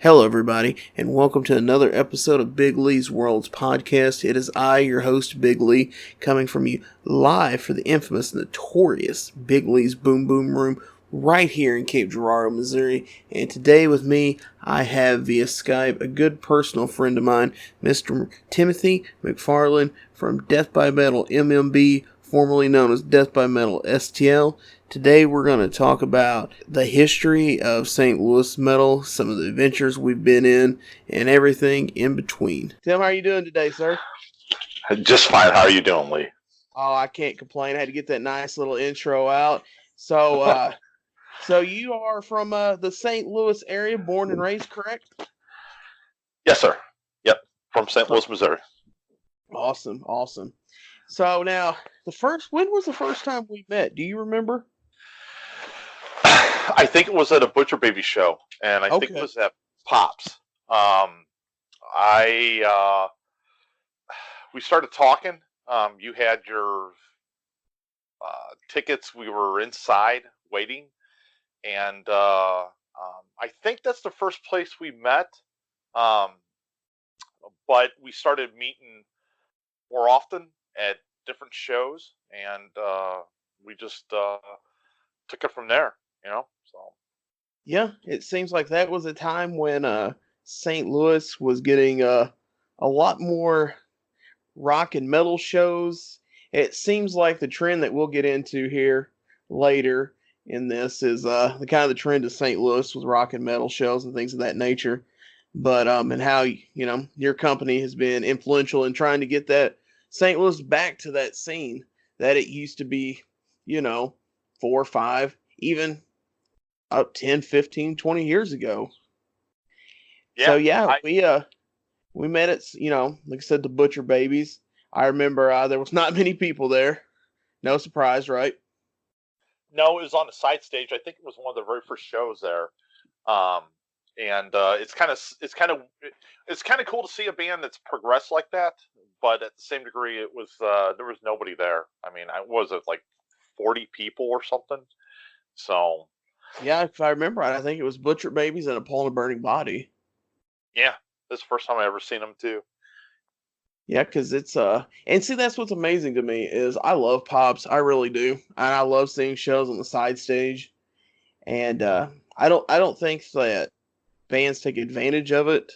Hello, everybody, and welcome to another episode of Big Lee's Worlds podcast. It is I, your host, Big Lee, coming from you live for the infamous, notorious Big Lee's Boom Boom Room right here in Cape Girardeau, Missouri. And today with me, I have via Skype a good personal friend of mine, Mr. Timothy McFarland from Death by Metal MMB, formerly known as Death by Metal STL. Today we're going to talk about the history of St. Louis metal, some of the adventures we've been in, and everything in between. Tim, how are you doing today, sir? Just fine. How are you doing, Lee? Oh, I can't complain. I had to get that nice little intro out. So you are from the St. Louis area, born and raised, correct? Yes, sir. Yep, from St. Louis, Missouri. Awesome. So now, when was the first time we met? Do you remember? I think it was at a Butcher Baby show, and I think it was at Pops. We started talking. You had your tickets. We were inside waiting, and I think that's the first place we met. But we started meeting more often at different shows, and we just took it from there. So. Yeah, it seems like that was a time when St. Louis was getting a lot more rock and metal shows. It seems like the trend that we'll get into here later in this is the kind of the trend of St. Louis with rock and metal shows and things of that nature. But and how your company has been influential in trying to get that St. Louis back to that scene that it used to be, 4 or 5, even up 10, 15, 20 years ago. Yeah, so we met at, like I said, the Butcher Babies. I remember there was not many people there. No surprise, right? No, it was on the side stage. I think it was one of the very first shows there. And it's kind of cool to see a band that's progressed like that. But at the same degree, it was there was nobody there. I mean, was it like 40 people or something? So. Yeah, if I remember right, I think it was Butcher Babies and a Pole and a Burning Body. Yeah, this is the first time I ever seen them too. Yeah, because it's and see, that's what's amazing to me is I love Pops, I really do, and I love seeing shows on the side stage, and I don't think that bands take advantage of it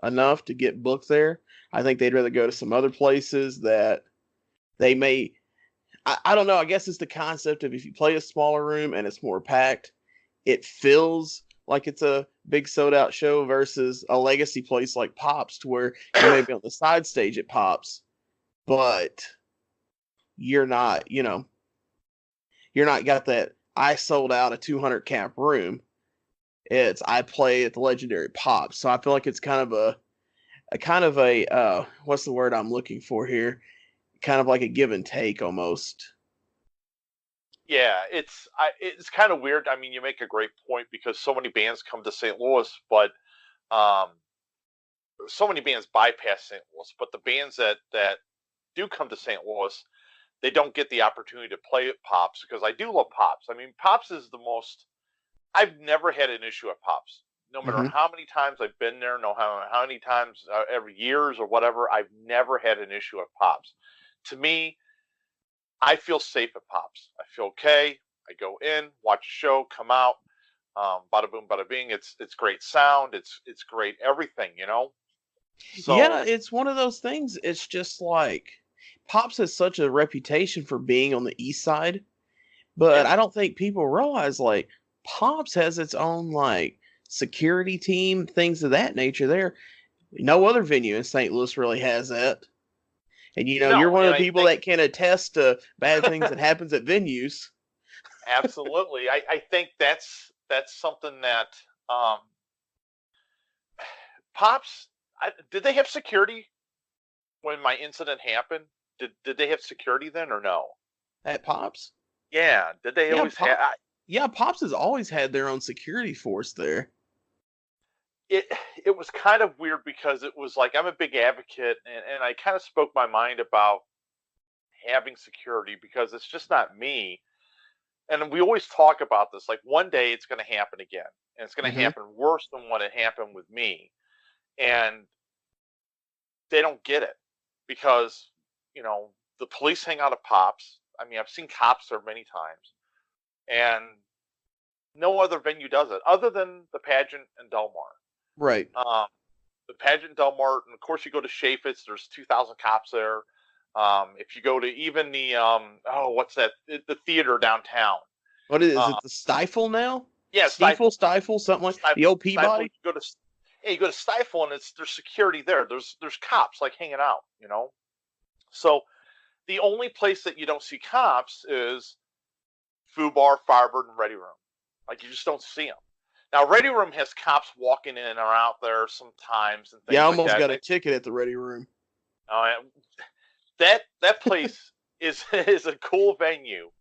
enough to get booked there. I think they'd rather go to some other places that they may. I don't know. I guess it's the concept of if you play a smaller room and it's more packed, it feels like it's a big sold out show versus a legacy place like Pops, to where you may be on the side stage at Pops, but you're not got that I sold out a 200 cap room. It's I play at the legendary Pops. So I feel like it's kind of a what's the word I'm looking for here? Kind of like a give and take almost. Yeah, it's kind of weird. I mean, you make a great point because so many bands come to St. Louis, but so many bands bypass St. Louis. But the bands that do come to St. Louis, they don't get the opportunity to play at Pops, because I do love Pops. I mean, Pops is the most. I've never had an issue at Pops. No matter how many times I've been there, how many times every years or whatever, I've never had an issue at Pops. To me, I feel safe at Pops. I feel okay. I go in, watch a show, come out, bada boom, bada bing. It's great sound. It's great everything, So, yeah, it's one of those things. It's just like Pops has such a reputation for being on the east side, but I don't think people realize like Pops has its own like security team, things of that nature. There, no other venue in St. Louis really has that. And you're one of the people that can attest to bad things that happens at venues. Absolutely. I think that's something that Pops, did they have security when my incident happened? Did they have security then or no? At Pops? Yeah. Did they always have? Yeah, Pops has always had their own security force there. It was kind of weird because it was like I'm a big advocate, and I kind of spoke my mind about having security because it's just not me. and we always talk about this, like one day it's going to happen again, and it's going to Mm-hmm. happen worse than what had happened with me, and they don't get it because the police hang out at Pops. I mean, I've seen cops there many times, and no other venue does it other than the pageant in Del Right. Mar. The pageant in Del Mar, and of course you go to Chaffetz. There's 2,000 cops there. If you go to even the what's that? The theater downtown. What is Uh, it? The Stifle now? yeah, Stifle. Stifle, something like the Stifle. old Stifle. Peabody. You go to Stifle, and there's security there. There's cops like hanging out. So the only place that you don't see cops is Foo Bar, Firebird, and Ready Room. Like you just don't see them. Now, Ready Room has cops walking in or out there sometimes and Yeah, I things like almost that. got a ticket at the Ready Room. That place is a cool venue,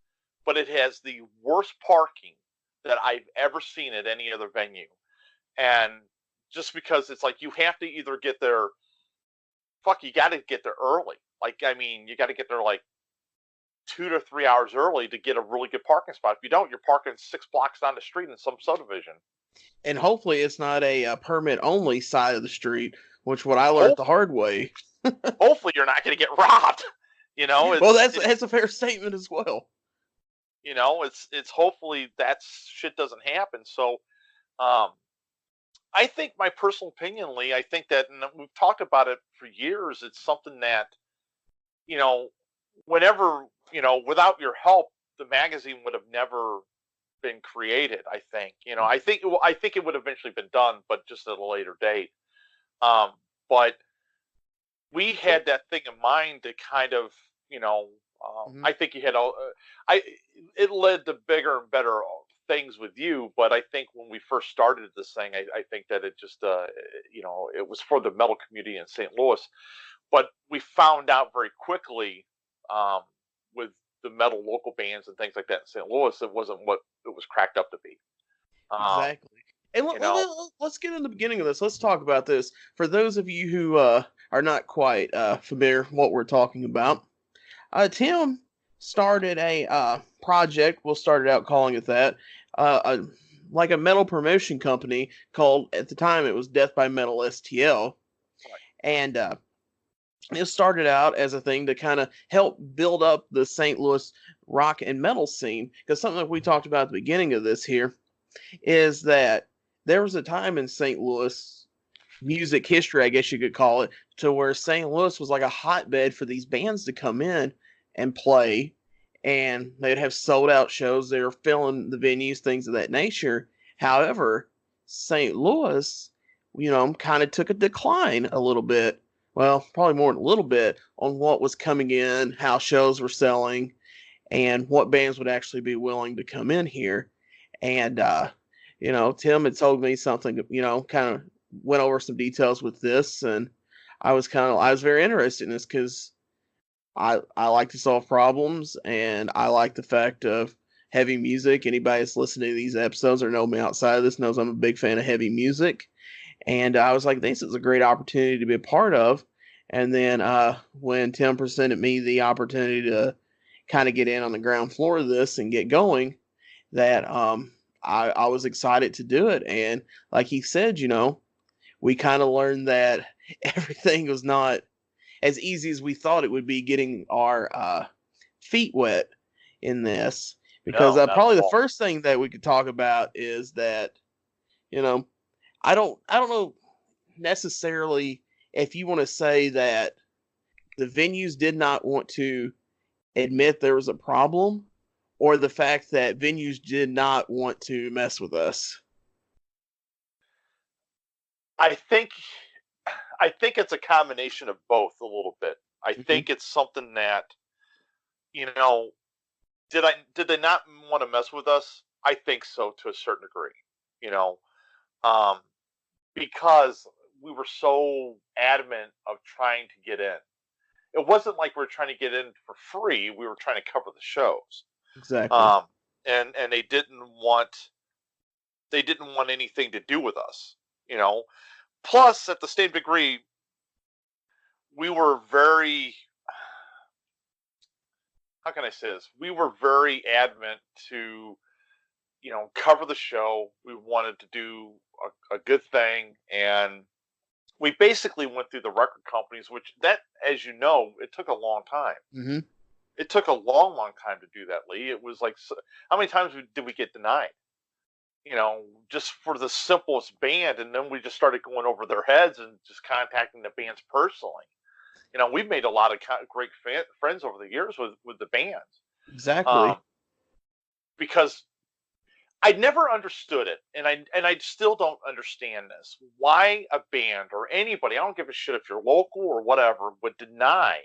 but it has the worst parking that I've ever seen at any other venue. And just because it's like you have to either get there, you got to get there early. Like, I mean, you got to get there like 2 to 3 hours early to get a really good parking spot. If you don't, you're parking 6 blocks down the street in some subdivision. And hopefully it's not a permit only side of the street, which what I learned the Hopefully, hard way. hopefully you're not going to get robbed. Well, that's a fair statement as well. It's hopefully that shit doesn't happen. So, um, I think my personal opinion, Lee, I think that, and we've talked about it for years, it's something that, you know, whenever, without your help, the magazine would have never been created, I think. I think it would have eventually been done, but just at a later date. But we had that thing in mind to kind of, Mm-hmm. I think you had it led to bigger and better things with you. But I think when we first started this thing, I think that it just, it was for the metal community in St. Louis. But we found out very quickly, with the metal local bands and things like that in St. Louis, it wasn't what it was cracked up to be. Exactly. And You know, let's get in the beginning of this. Let's talk about this. For those of you who are not quite familiar with what we're talking about, Tim started a project. We'll start it out calling it that. Like a metal promotion company called, at the time, it was Death by Metal STL. right. And it started out as a thing to kind of help build up the St. Louis rock and metal scene. Because something that we talked about at the beginning of this here is that there was a time in St. Louis music history, I guess you could call it, to where St. Louis was like a hotbed for these bands to come in and play, and they'd have sold out shows. They were filling the venues, things of that nature. However, St. Louis, kind of took a decline a little bit. Well, probably more than a little bit on what was coming in, how shows were selling, and what bands would actually be willing to come in here. And Tim had told me something, kind of went over some details with this, and I was very interested in this because I like to solve problems, and I like the fact of heavy music. Anybody that's listening to these episodes or know me outside of this knows I'm a big fan of heavy music. And I was like, this is a great opportunity to be a part of. And then when Tim presented me the opportunity to kind of get in on the ground floor of this and get going, that I was excited to do it. And like he said, we kind of learned that everything was not as easy as we thought it would be getting our feet wet in this. Because No, not at probably the all. first thing that we could talk about is that, you know, I don't know necessarily if you want to say that the venues did not want to admit there was a problem, or the fact that venues did not want to mess with us. I think I think it's a combination of both a little bit. I Mm-hmm. think it's something that, you know, did they not want to mess with us? I think so to a certain degree. You know, um, because we were so adamant of trying to get in. It wasn't like we were trying to get in for free. We were trying to cover the shows. Exactly. Um, and they didn't want anything to do with us. You know. Plus, at the same degree, we were very how can I say this? We were very adamant to, cover the show. We wanted to do a good thing, and we basically went through the record companies, which that, as you know, it took a long time. Mm-hmm. It took a long, long time to do that, Lee. It was like, how many times did we get denied? Just for the simplest band, and then we just started going over their heads and just contacting the bands personally. We've made a lot of great friends over the years with the bands, Exactly. because I never understood it, and I still don't understand this. Why a band or anybody, I don't give a shit if you're local or whatever, would deny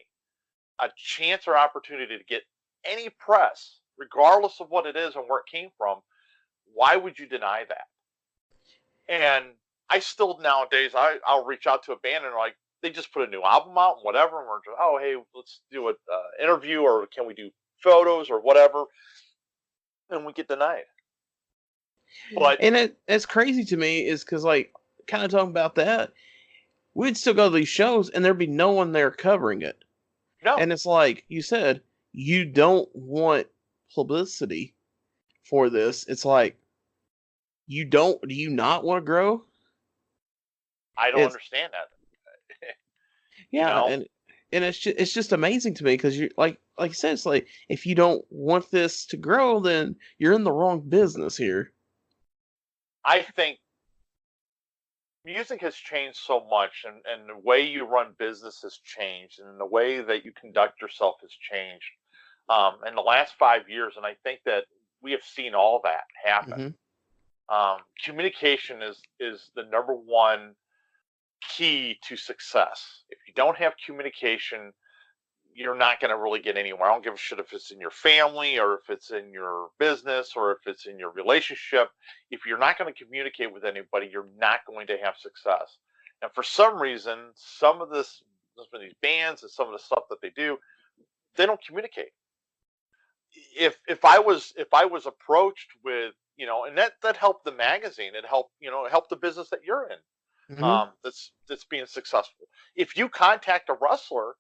a chance or opportunity to get any press, regardless of what it is and where it came from. Why would you deny that? And I still nowadays I'll reach out to a band and like they just put a new album out and whatever, and we're just, oh hey, let's do an interview, or can we do photos or whatever, and we get denied. But And it's crazy to me is because, like, kind of talking about that, we'd still go to these shows and there'd be no one there covering it. no, And it's like you said, you don't want publicity for this. It's like, do you not want to grow? I don't It's, understand that. you yeah. know, And it's just amazing to me because you like you said, it's like, if you don't want this to grow, then you're in the wrong business here. I think music has changed so much, and the way you run business has changed, and the way that you conduct yourself has changed in the last 5 years. And I think that we have seen all that happen. Hmm. Communication is the number one key to success. If you don't have communication, you're not going to really get anywhere. I don't give a shit if it's in your family or if it's in your business or if it's in your relationship. If you're not going to communicate with anybody, you're not going to have success. And for some reason, some of these bands and some of the stuff that they do, they don't communicate. If I was approached with, and that helped the magazine, it helped the business that you're in, Hmm. that's being successful. If you contact a wrestler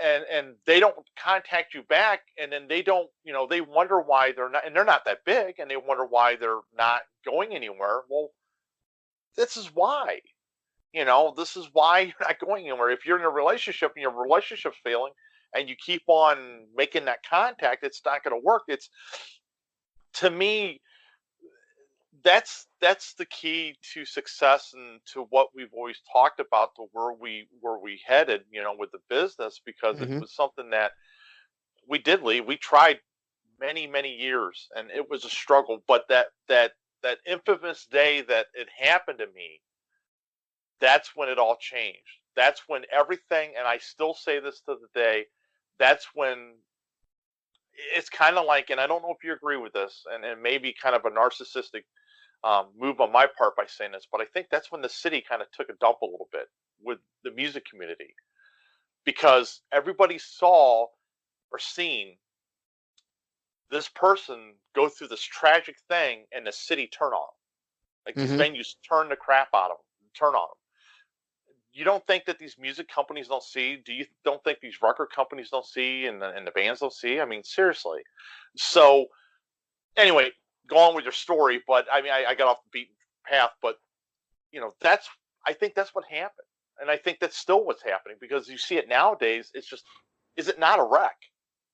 and they don't contact you back, and then they don't, they wonder why they're not that big, and they wonder why they're not going anywhere. Well, this is why. This is why you're not going anywhere. If you're in a relationship and your relationship's failing and you keep on making that contact, it's not going to work. It's, to me, that's the key to success and to what we've always talked about, to where we headed, with the business, because it Hmm. was something that we did leave. We tried many years, and it was a struggle. But that infamous day that it happened to me, that's when it all changed. That's when everything, and I still say this to the day, that's when it's kind of like, and I don't know if you agree with this, and maybe kind of a narcissistic move on my part by saying this, but I think that's when the city kind of took a dump a little bit with the music community, because everybody saw or seen this person go through this tragic thing, and the city turn on them. Like, these Hmm. venues turn the crap out of them, turn on them. You don't think that these music companies don't see? Don't think these record companies don't see, and the bands don't see? I mean, seriously. So anyway, go on with your story. But I mean, I got off the beaten path. But that's, I think that's what happened, and I think that's still what's happening, because you see it nowadays. It's just, is it not a wreck?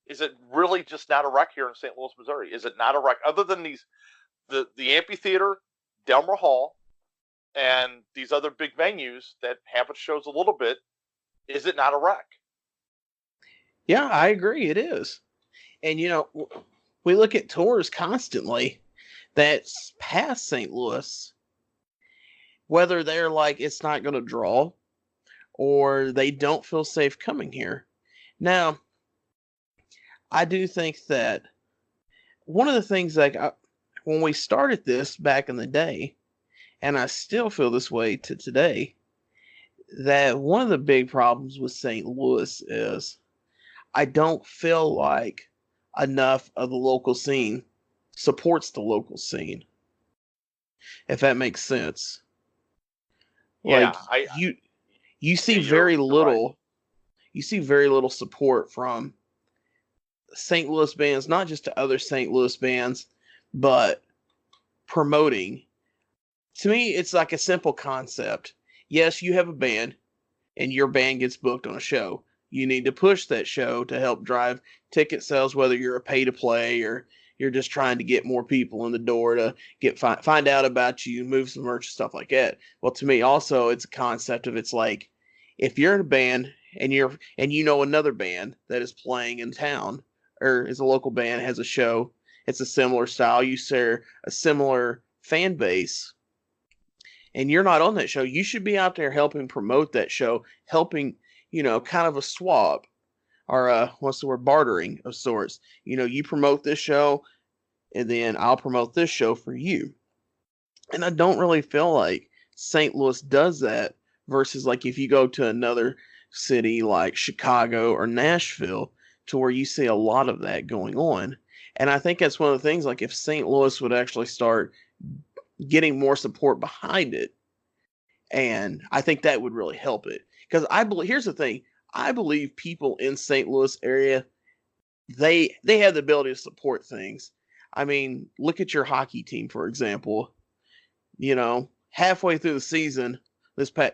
Is it really just not a wreck here in St. Louis, Missouri? Is it not a wreck, other than the amphitheater, Delmer Hall, and these other big venues that have its shows a little bit? Is it not a wreck? Yeah, I agree. It is. And we look at tours constantly that's past St. Louis, whether they're like, it's not going to draw or they don't feel safe coming here. Now, I do think that one of the things, like, when we started this back in the day, and I still feel this way to today, that one of the big problems with St. Louis is I don't feel like enough of the local scene supports the local scene, if that makes sense. Like, Yeah, I you see yeah, very you're right. little, you see very little support from St. Louis bands, not just to other St. Louis bands, but promoting. To me, it's like a simple concept. Yes, you have a band, and your band gets booked on a show. You need to push that show to help drive ticket sales, whether you're a pay to play or you're just trying to get more people in the door to find out about you, move some merch, stuff like that. Well, to me, also, it's a concept of it's like if you're in a band and you know another band that is playing in town or is a local band has a show, it's a similar style. You share a similar fan base and you're not on that show, you should be out there helping promote that show, helping, kind of a swap or what's the word, bartering of sorts. You promote this show, and then I'll promote this show for you. And I don't really feel like St. Louis does that versus like if you go to another city like Chicago or Nashville, to where you see a lot of that going on. And I think that's one of the things, like if St. Louis would actually start getting more support behind it. And I think that would really help it. Because I believe, here's the thing, I believe people in St. Louis area, they have the ability to support things. I mean, look at your hockey team, for example. Halfway through the season,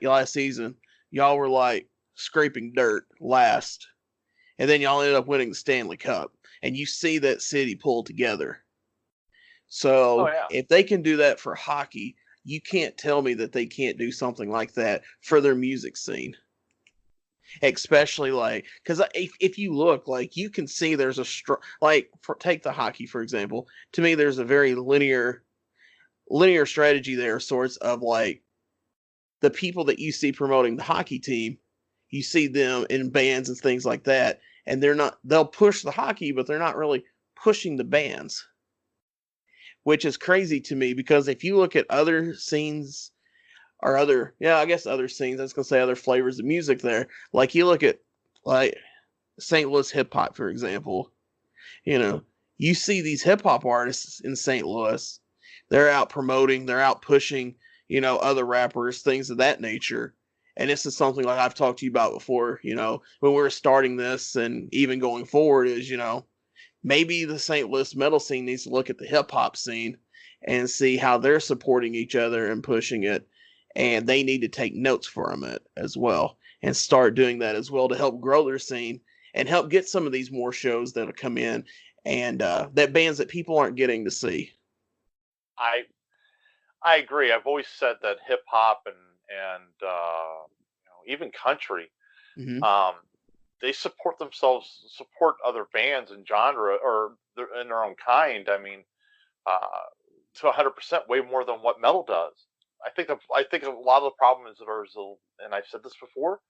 last season, y'all were like scraping dirt last. And then y'all ended up winning the Stanley Cup. And you see that city pull together. Oh So yeah. if they can do that for hockey, you can't tell me that they can't do something like that for their music scene. Especially like, because if you look, like you can see there's take the hockey for example. To me, there's a very linear strategy there, sorts of like the people that you see promoting the hockey team, you see them in bands and things like that, and they'll push the hockey, but they're not really pushing the bands, which is crazy to me because if you look at other scenes or other scenes, I was gonna say other flavors of music there. Like you look at like St. Louis hip hop, for example. You see these hip hop artists in St. Louis. They're out promoting, they're out pushing, other rappers, things of that nature. And this is something like I've talked to you about before, when we were starting this and even going forward is, maybe the St. Louis metal scene needs to look at the hip hop scene and see how they're supporting each other and pushing it. And they need to take notes from it as well and start doing that as well to help grow their scene and help get some of these more shows that'll come in and that bands that people aren't getting to see. I I agree. I've always said that hip hop and even country, Mm-hmm. um, they support themselves, support other bands and genre or in their own kind. I mean, uh, to 100% way more than what metal does. I think a lot of the problem is and I've said this before.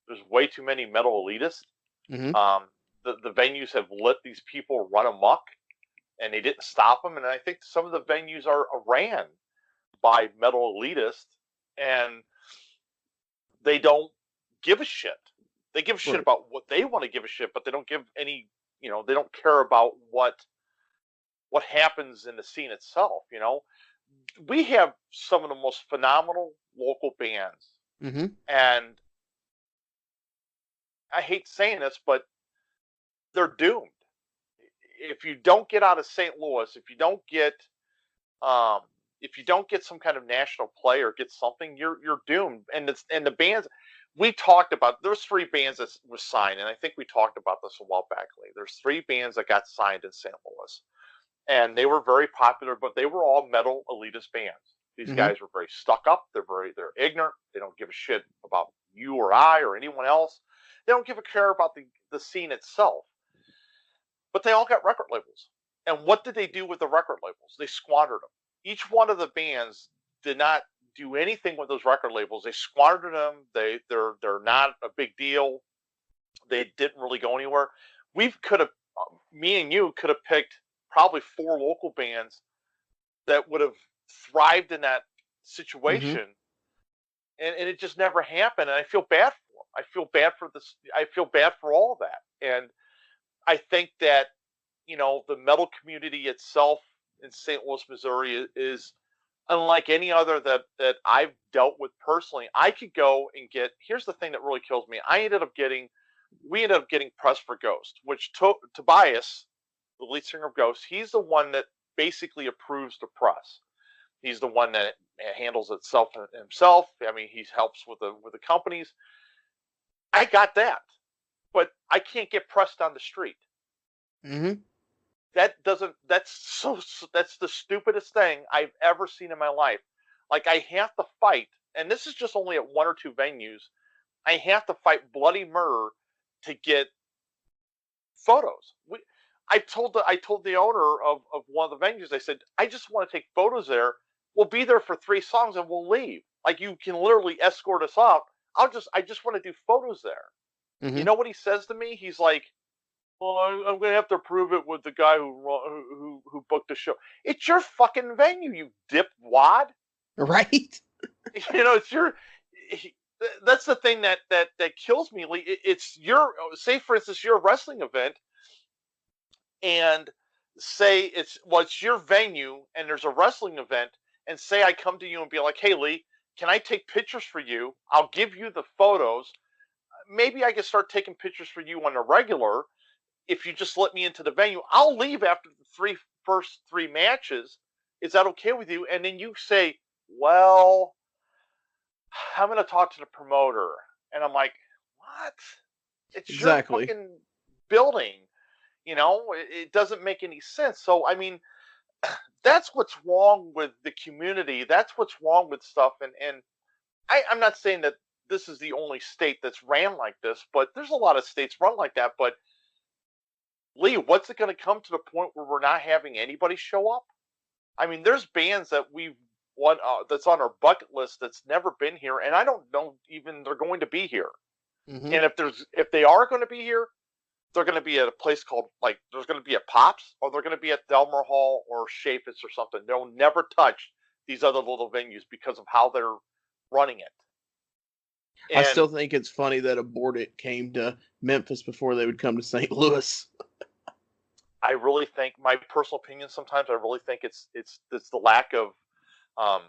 There's way too many metal elitists. Mm-hmm. The venues have let these people run amok, and they didn't stop them. And I think some of the venues are ran by metal elitists, and they don't give a shit. They give a shit Right. about what they want to give a shit, but they don't give any. They don't care about what happens in the scene itself. We have some of the most phenomenal local bands, Mm-hmm. and I hate saying this, but they're doomed. If you don't get out of St. Louis, um, if you don't get some kind of national play or get something, you're doomed. And the bands we talked about, there's three bands that were signed, and I think we talked about this a while back. There's three bands that got signed in St. Louis, and they were very popular, but they were all metal elitist bands. These Mm-hmm. guys were very stuck up. They're ignorant. They don't give a shit about you or I or anyone else. They don't give a care about the scene itself. But they all got record labels. And what did they do with the record labels? They squandered them. Each one of the bands did not do anything with those record labels. They squandered them. They're not a big deal. They didn't really go anywhere. Me and you could have picked probably four local bands that would have thrived in that Mm-hmm. situation, and it just never happened. And I feel bad for them. I feel bad for this. I feel bad for all of that. And I think that the metal community itself in St. Louis, Missouri, is unlike any other that I've dealt with personally. I could go and get. Here's the thing that really kills me. I ended up getting we ended up getting press for Ghost, which Tobias, the lead singer of Ghost, he's the one that basically approves the press. He's the one that handles it himself. I mean, he helps with the companies. I got that, but I can't get pressed on the street. Mm-hmm. That's the stupidest thing I've ever seen in my life. Like, I have to fight, and this is just only at one or two venues. I have to fight bloody murder to get photos. I told the owner of one of the venues, I said, I just want to take photos there. We'll be there for 3 songs and we'll leave. Like, you can literally escort us off. I just want to do photos there. You Mm-hmm. know what he says to me? He's like, well, I'm going to have to prove it with the guy who booked the show. It's your fucking venue, you dipwad. Right? You know, it's your. That's the thing that kills me, Lee. It's your, say for instance, your wrestling event, and say it's your venue, and there's a wrestling event, and say I come to you and be like, hey, Lee, can I take pictures for you? I'll give you the photos. Maybe I can start taking pictures for you on a regular. If you just let me into the venue, I'll leave after the first three matches. Is that okay with you? And then you say, well, I'm going to talk to the promoter. And I'm like, what? It's your Exactly. fucking building. You know, it doesn't make any sense. So, I mean, that's what's wrong with the community. That's what's wrong with stuff. And I'm not saying that this is the only state that's ran like this, but there's a lot of states run like that. But Lee, what's it going to come to the point where we're not having anybody show up? I mean, there's bands that we've won that's on our bucket list that's never been here, and I don't know even they're going to be here. Mm-hmm. And if they are going to be here, they're going to be at a place called, like, there's going to be at Pops, or they're going to be at Delmar Hall or Chaffetz or something. They'll never touch these other little venues because of how they're running it. I still And think it's funny that Aborted came to Memphis before they would come to St. Louis. I really think, my personal opinion, sometimes I really think it's the lack of, um,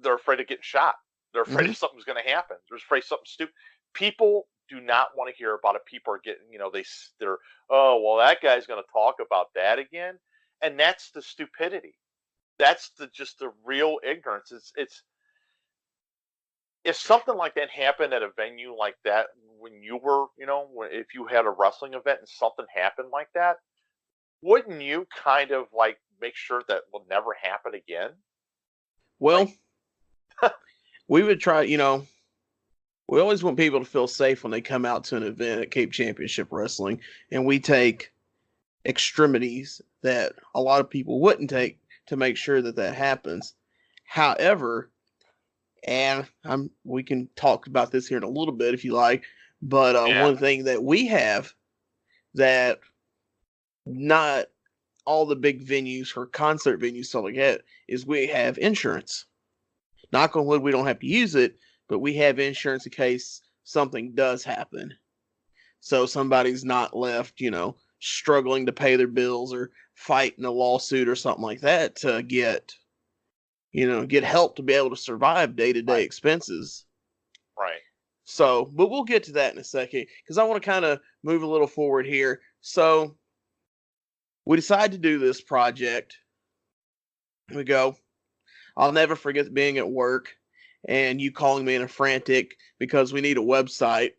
they're afraid of getting shot. They're afraid Mm-hmm. of something's going to happen. They're afraid of something stupid. People do not want to hear about it. People are getting, they're, oh, well, that guy's going to talk about that again. And that's the stupidity. That's just the real ignorance. It's if something like that happened at a venue like that, when you were, if you had a wrestling event and something happened like that, wouldn't you kind of like make sure that will never happen again? Well, Like, we would try, we always want people to feel safe when they come out to an event at Cape Championship Wrestling, and we take extremities that a lot of people wouldn't take to make sure that that happens. However, and we can talk about this here in a little bit if you like, but yeah, one thing that we have that not all the big venues or concert venues stuff like that is we have insurance. Knock on wood, we don't have to use it, but we have insurance in case something does happen. So somebody's not left, struggling to pay their bills or fighting a lawsuit or something like that to get help to be able to survive day to day right, expenses. right. So, but we'll get to that in a second because I want to kind of move a little forward here. So, we decide to do this project. We go. I'll never forget being at work and you calling me in a frantic because we need a website.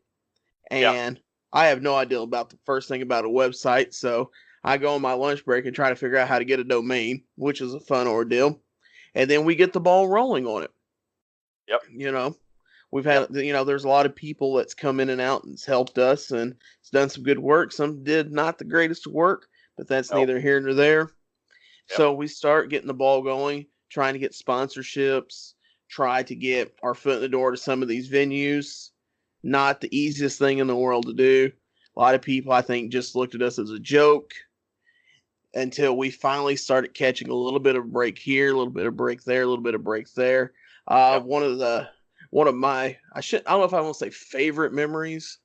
Yeah, And I have no idea about the first thing about a website. So, I go on my lunch break and try to figure out how to get a domain, which is a fun ordeal. And then we get the ball rolling on it. yep, You know, we've yep, had, there's a lot of people that's come in and out and it's helped us and it's done some good work. Some did not the greatest work, but that's nope, neither here nor there. yep, So we start getting the ball going, trying to get sponsorships, try to get our foot in the door to some of these venues. Not the easiest thing in the world to do. A lot of people, I think, just looked at us as a joke until we finally started catching a little bit of break here, a little bit of break there, a little bit of break there. yep. One of my I don't know if I want to say favorite memories,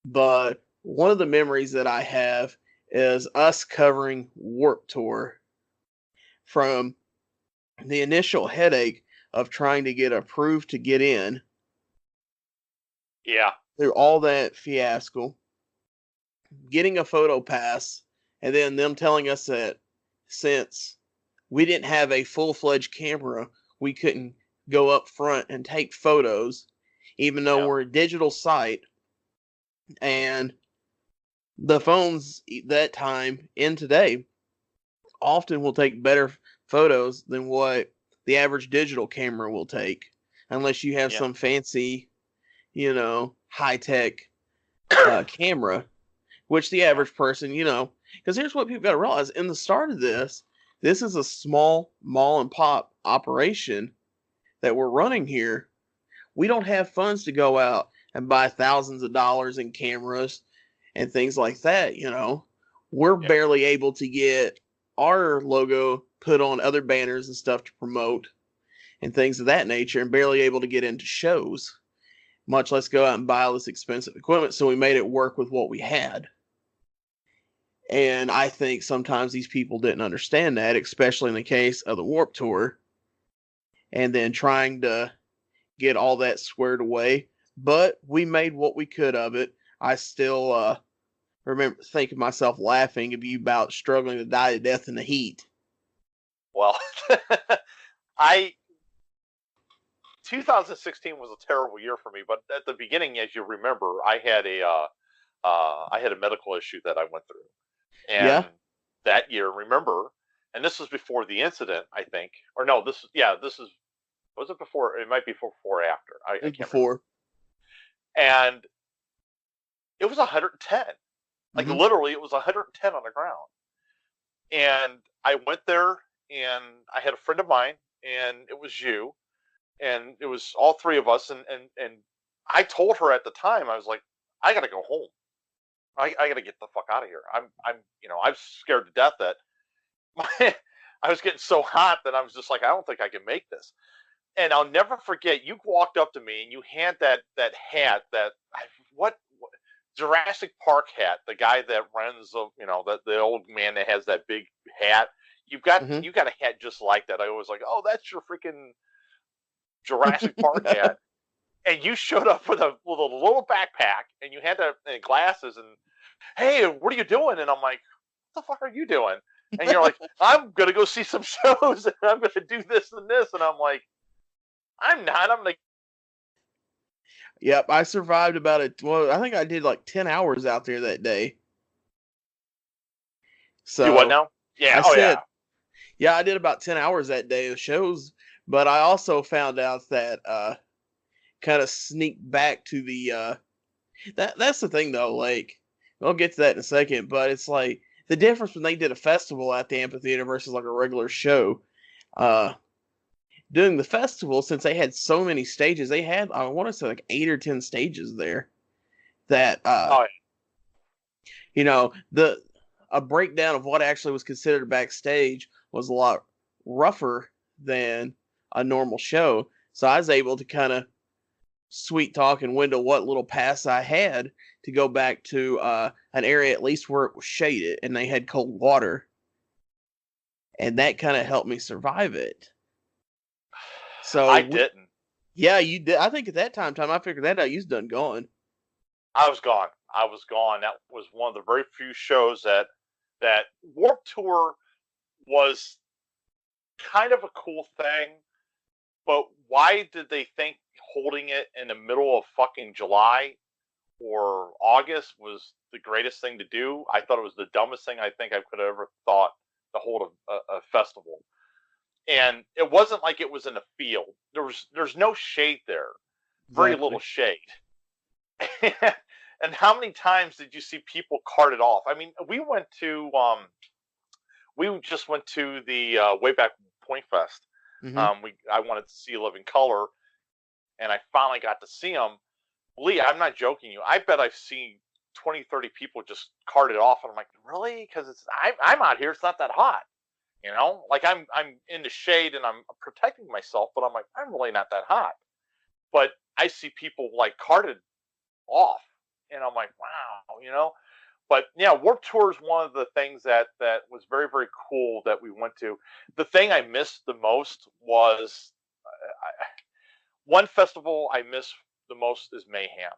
but one of the memories that I have is us covering Warp Tour from the initial headache of trying to get approved to get in Yeah. through all that fiasco, getting a photo pass, and then them telling us that since we didn't have a full-fledged camera, we couldn't go up front and take photos, even though Yeah. we're a digital site. And the phones that time and today often will take better photos than what the average digital camera will take, unless you have Yeah. some fancy, high tech camera, which the Yeah. average person, because here's what people got to realize in the start of this is a small mall and pop operation that we're running here. We don't have funds to go out and buy thousands of dollars in cameras and things like that, We're Yeah. barely able to get our logo put on other banners and stuff to promote and things of that nature, and barely able to get into shows, much less go out and buy all this expensive equipment. So we made it work with what we had. And I think sometimes these people didn't understand that, especially in the case of the Warp Tour, and then trying to get all that squared away. But we made what we could of it. I still remember thinking myself laughing of you about struggling to die to death in the heat. Well, I 2016 was a terrible year for me, but at the beginning, as you remember, I had a medical issue that I went through, and Yeah, that year, remember, and this was before the incident, I think, or no, this is was it before? It might be before or after. it I was can't remember. before. And it was 110, like Mm-hmm. literally, it was 110 on the ground. And I went there, and I had a friend of mine, and it was you, and it was all three of us, and I told her at the time, I was like, I gotta go home. I gotta get the fuck out of here. I'm scared to death that my, I was getting so hot that I was just like, I don't think I can make this. And I'll never forget, you walked up to me and you had that hat, what Jurassic Park hat, the guy that runs the old man that has that big hat. Mm-hmm. You got a hat just like that. I was like, oh, that's your freaking Jurassic Park hat. And you showed up with a little backpack, and you had and glasses, and hey, what are you doing? And I'm like, what the fuck are you doing? And you're like, I'm gonna go see some shows, and I'm gonna do this and this, and I'm like, I'm not. I'm like, Yep, I survived about it. Well, I think I did like 10 hours out there that day. do what So now? Yeah. I Oh yeah. said, yeah, I did about 10 hours that day of shows, but I also found out that kind of sneaked back to the that's the thing though, like we'll get to that in a second, but it's like the difference when they did a festival at the amphitheater versus like a regular show. Uh Doing the festival, since they had so many stages, they had I want to say like 8 or 10 stages there that Oh the a breakdown of what actually was considered backstage was a lot rougher than a normal show. So I was able to kind of sweet talk and window what little pass I had to go back to an area at least where it was shaded and they had cold water, and that kind of helped me survive it. So I didn't. yeah, you did. I think at that time I figured that out. You's done gone. I was gone. I was gone. That was one of the very few shows that Warp Tour was kind of a cool thing, but why did they think holding it in the middle of fucking July or August was the greatest thing to do? I thought it was the dumbest thing I think I could have ever thought to hold a festival. And it wasn't like it was in a field. There's no shade there. Very little Exactly. shade. And how many times did you see people carted off? I mean, we just went to the Wayback Point Fest. Hmm. I wanted to see Living Color, and I finally got to see them. Lee, I'm not joking you. I bet I've seen 20, 30 people just carted off, and I'm like, really? Because I'm out here. It's not that hot, Like I'm in the shade and I'm protecting myself, but I'm like, I'm really not that hot. But I see people like carted off, and I'm like, wow. But yeah, Warp Tour is one of the things that was very, very cool that we went to. The thing I missed the most was one festival I miss the most is Mayhem.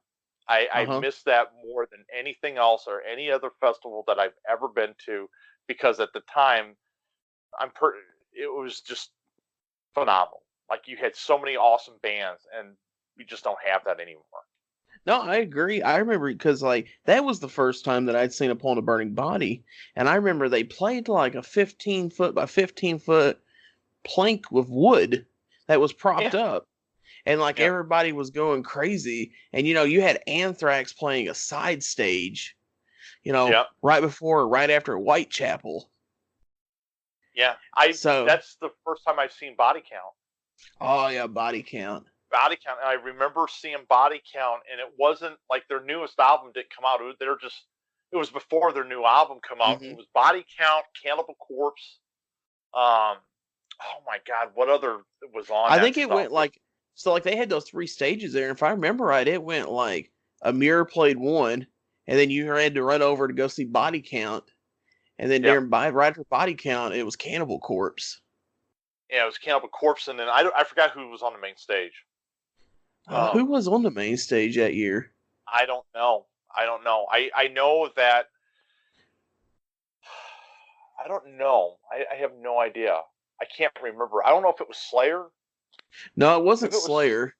I Uh-huh. miss that more than anything else or any other festival that I've ever been to, because at the time it was just phenomenal. Like, you had so many awesome bands, and we just don't have that anymore. No, I agree. I remember because like that was the first time that I'd seen Upon a Burning Body, and I remember they played like a 15-foot by 15-foot plank with wood that was propped Yeah, up, and like yeah, everybody was going crazy. And you had Anthrax playing a side stage, yeah, right after Whitechapel. yeah. So, That's the first time I've seen Body Count. oh yeah, Body Count. Body Count. And I remember seeing Body Count, and it wasn't like their newest album didn't come out. It was before their new album come out. Hmm. It was Body Count, Cannibal Corpse. Um, oh my God, what other was on I that think it stuff? went like so like they had those three stages there, and if I remember right, it went like Amir played one, and then you had to run over to go see Body Count, and then Yeah, right after Body Count, it was Cannibal Corpse. yeah, it was Cannibal Corpse, and then I forgot who was on the main stage. Who Um, was on the main stage that year? I don't know. I don't know. I know that. I don't know. I have no idea. I can't remember. I don't know if it was Slayer. No, it wasn't Maybe it was. Slayer.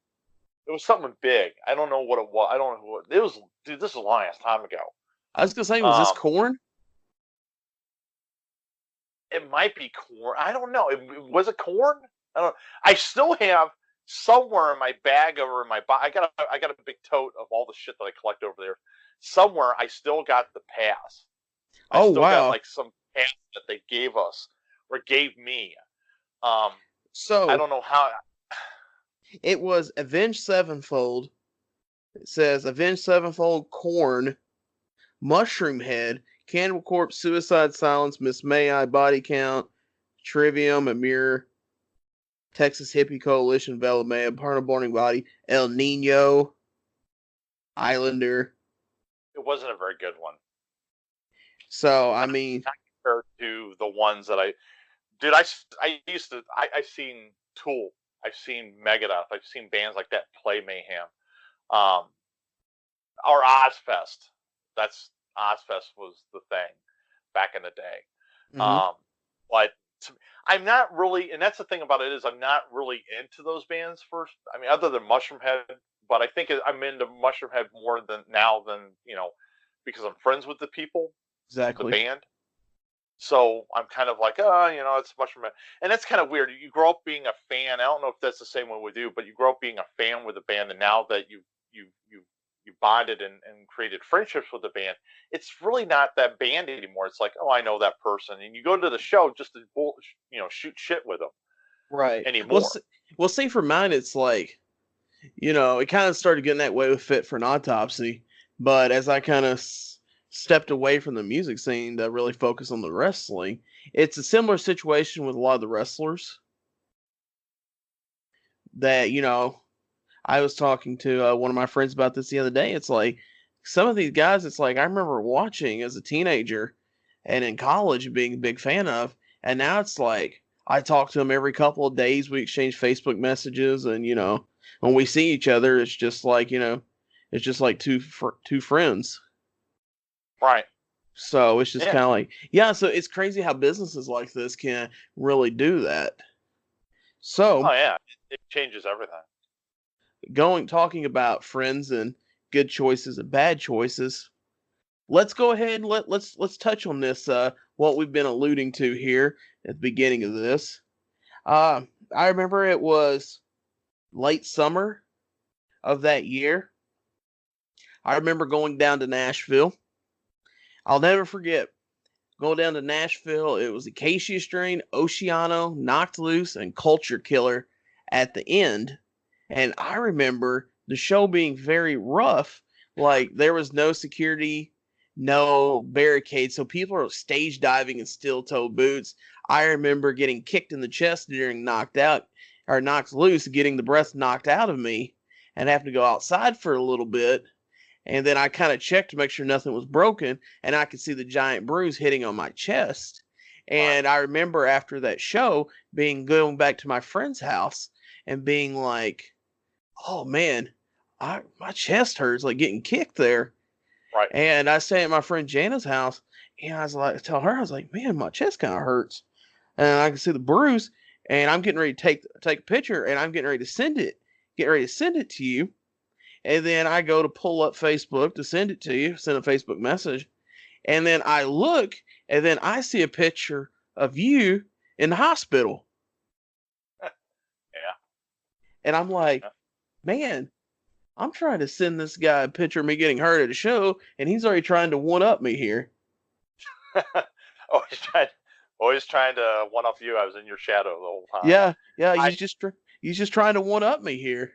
It was something big. I don't know what it was. I don't know who it was. Dude, this is a long ass time ago. I was gonna say, was this Um, Corn? it might be Corn. I don't know. Was it Corn? I don't. I still have somewhere in my bag over in my. I got a big tote of all the shit that I collect over there. Somewhere I still got the pass. I Oh still got wow. like some pass that they gave us or gave me. Um, I So don't know how. it was Avenged Sevenfold. It says Avenged Sevenfold, Corn, Mushroom Head, Cannibal Corpse, Suicide Silence, Miss May I, Body Count, Trivium, Amir, Texas Hippie Coalition, Velamea, Parna Burning Body, El Nino, Islander. It wasn't a very good one. So I Not, mean, not compared to the ones that I used to. I've seen Tool. I've seen Megadeth. I've seen bands like that play Mayhem. Um, or Ozfest. That's Ozfest was the thing back in the day. mhm, Um, but I'm not really, and that's the thing about it is I'm not really into those bands first. I mean, other than Mushroomhead, but I think I'm into Mushroomhead more than because I'm friends with the people, the exactly. band. So I'm kind of like, it's Mushroomhead, and that's kind of weird. You grow up being a fan. I don't know if that's the same way with you, but you grow up being a fan with a band, and now that you bonded and created friendships with the band, it's really not that band anymore. It's like, oh, I know that person, and you go to the show just to shoot shit with them Right. Well, anymore. see, for mine, it's like it kind of started getting that way with Fit for an Autopsy, but as I kind of stepped away from the music scene to really focus on the wrestling, it's a similar situation with a lot of the wrestlers that I was talking to one of my friends about this the other day. It's like some of these guys, it's like I remember watching as a teenager and in college being a big fan of, and now it's like I talk to them every couple of days. We exchange Facebook messages, and when we see each other, it's just like it's just like two friends. Right. So it's just Yeah. kind of like, yeah. So it's crazy how businesses like this can really do that. Oh So yeah. It changes everything. talking about friends and good choices and bad choices, let's go ahead and let's touch on this what we've been alluding to here at the beginning of this. uh I remember it was late summer of that year. I remember going down to Nashville. I'll never forget going down to Nashville. It was Acacia Strain, Oceano, Knocked Loose, and Culture Killer at the end. And I remember the show being very rough. Like there was no security, no barricades, so people are stage diving in steel toe boots. I remember getting kicked in the chest during Knocked Out or Knocked Loose, getting the breath knocked out of me, and having to go outside for a little bit. And then I kind of checked to make sure nothing was broken, and I could see the giant bruise hitting on my chest. Right. And I remember after that show going back to my friend's house and being like, oh man, my chest hurts, like getting kicked there. Right. And I stay at my friend Jana's house, and I was like, tell her, I was like, man, my chest kind of hurts, and I can see the bruise, and I'm getting ready to take a picture, and I'm getting ready to send it to you, and then I go to pull up Facebook to send it to you, send a Facebook message, and then I look, and then I see a picture of you in the hospital, Yeah. and I'm like, man, I'm trying to send this guy a picture of me getting hurt at a show, and he's already trying to one up me here. always trying, always trying to one up you. I was in your shadow the whole time. Yeah, I, he's just trying to one up me here.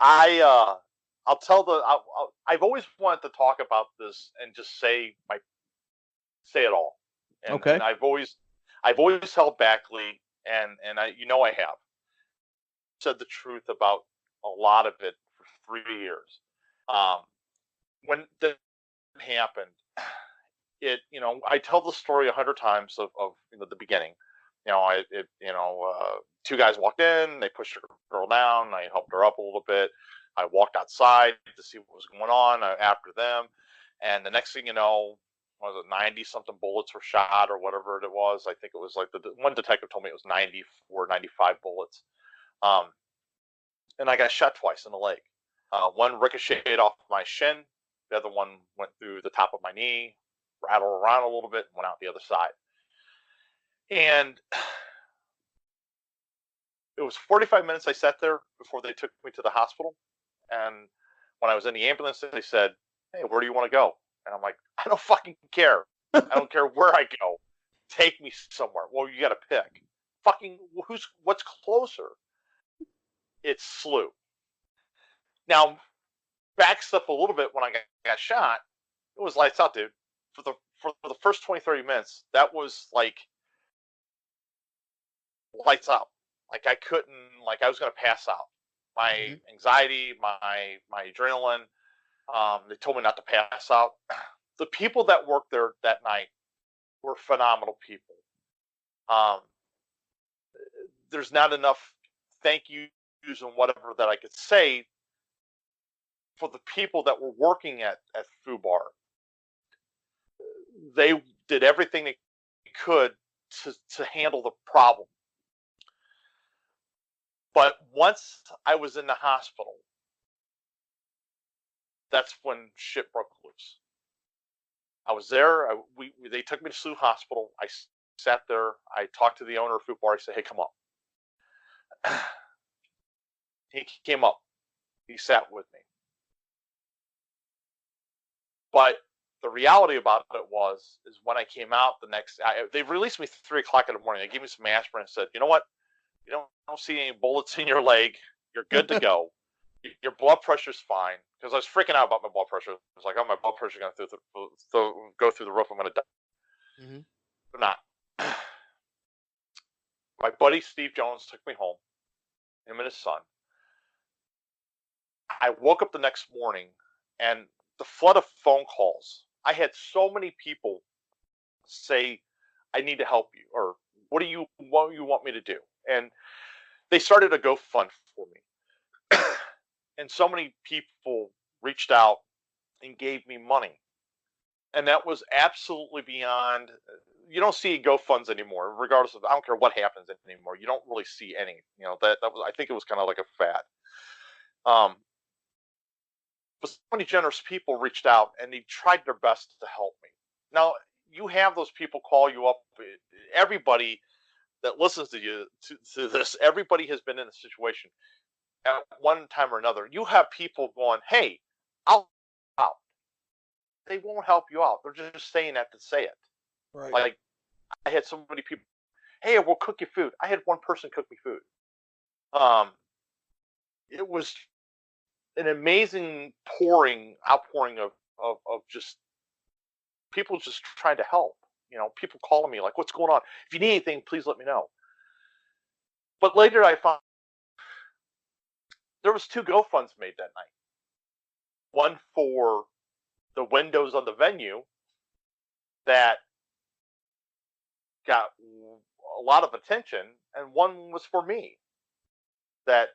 I, I'll tell the. I've always wanted to talk about this and just say it all, and Okay. I've always held back, Lee, and I have said the truth about a lot of it for 3 years. Um, when that happened, I tell the story 100 times of the beginning. Two guys walked in, they pushed a girl down, I helped her up a little bit. I walked outside to see what was going on after them, and the next thing you know, was it 90 something bullets were shot or whatever it was. I think it was like the one detective told me it was 94, 95 bullets. Um, and I got shot twice in the leg. One ricocheted off my shin, the other one went through the top of my knee, rattled around a little bit, and went out the other side. And it was 45 minutes I sat there before they took me to the hospital. And when I was in the ambulance, they said, "Hey, where do you want to go?" And I'm like, "I don't fucking care. I don't care where I go. Take me somewhere." "Well, you got to pick." "Fucking what's closer?" "It's SLU." Now, backs up a little bit when I got shot. It was lights out, dude. For the first 20, 30 minutes, that was like lights out. Like I couldn't, like I was going to pass out. My anxiety, my adrenaline. They told me not to pass out. The people that worked there that night were phenomenal people. Um, there's not enough thank yous and whatever that I could say for the people that were working at FUBAR. They did everything they could to handle the problem. But once I was in the hospital, that's when shit broke loose. I was there. They took me to SLU Hospital. I sat there. I talked to the owner of FUBAR. I said, "Hey, come up." He came up. He sat with me. But the reality about it is when I came out the next, they released me 3 o'clock in the morning. They gave me some aspirin and said, "You know what? You don't see any bullets in your leg. You're good to go. Your blood pressure's fine." Because I was freaking out about my blood pressure. I was like, "Oh, my blood pressure's going to go through the roof. I'm going to die." Mm-hmm. But not. My buddy Steve Jones took me home, him and his son. I woke up the next morning, and the flood of phone calls. I had so many people say, "I need to help you," or what do you want me to do? And they started a GoFund for me. And so many people reached out and gave me money. And that was absolutely beyond. You don't see GoFunds anymore, regardless of. I don't care what happens anymore. You don't really see any. That was. I think it was kind of like a fad. Um, but so many generous people reached out and they tried their best to help me. Now you have those people call you up. Everybody that listens to you to this, everybody has been in a situation at one time or another. You have people going, "Hey, I'll help out." They won't help you out. They're just saying that to say it. Right. Like I had so many people, "Hey, we'll cook you food." I had one person cook me food. Um, it was an amazing outpouring of just people just trying to help. People calling me like, "What's going on? If you need anything, please let me know." But later I found there was 2 GoFunds made that night. One for the windows on the venue that got a lot of attention, and one was for me that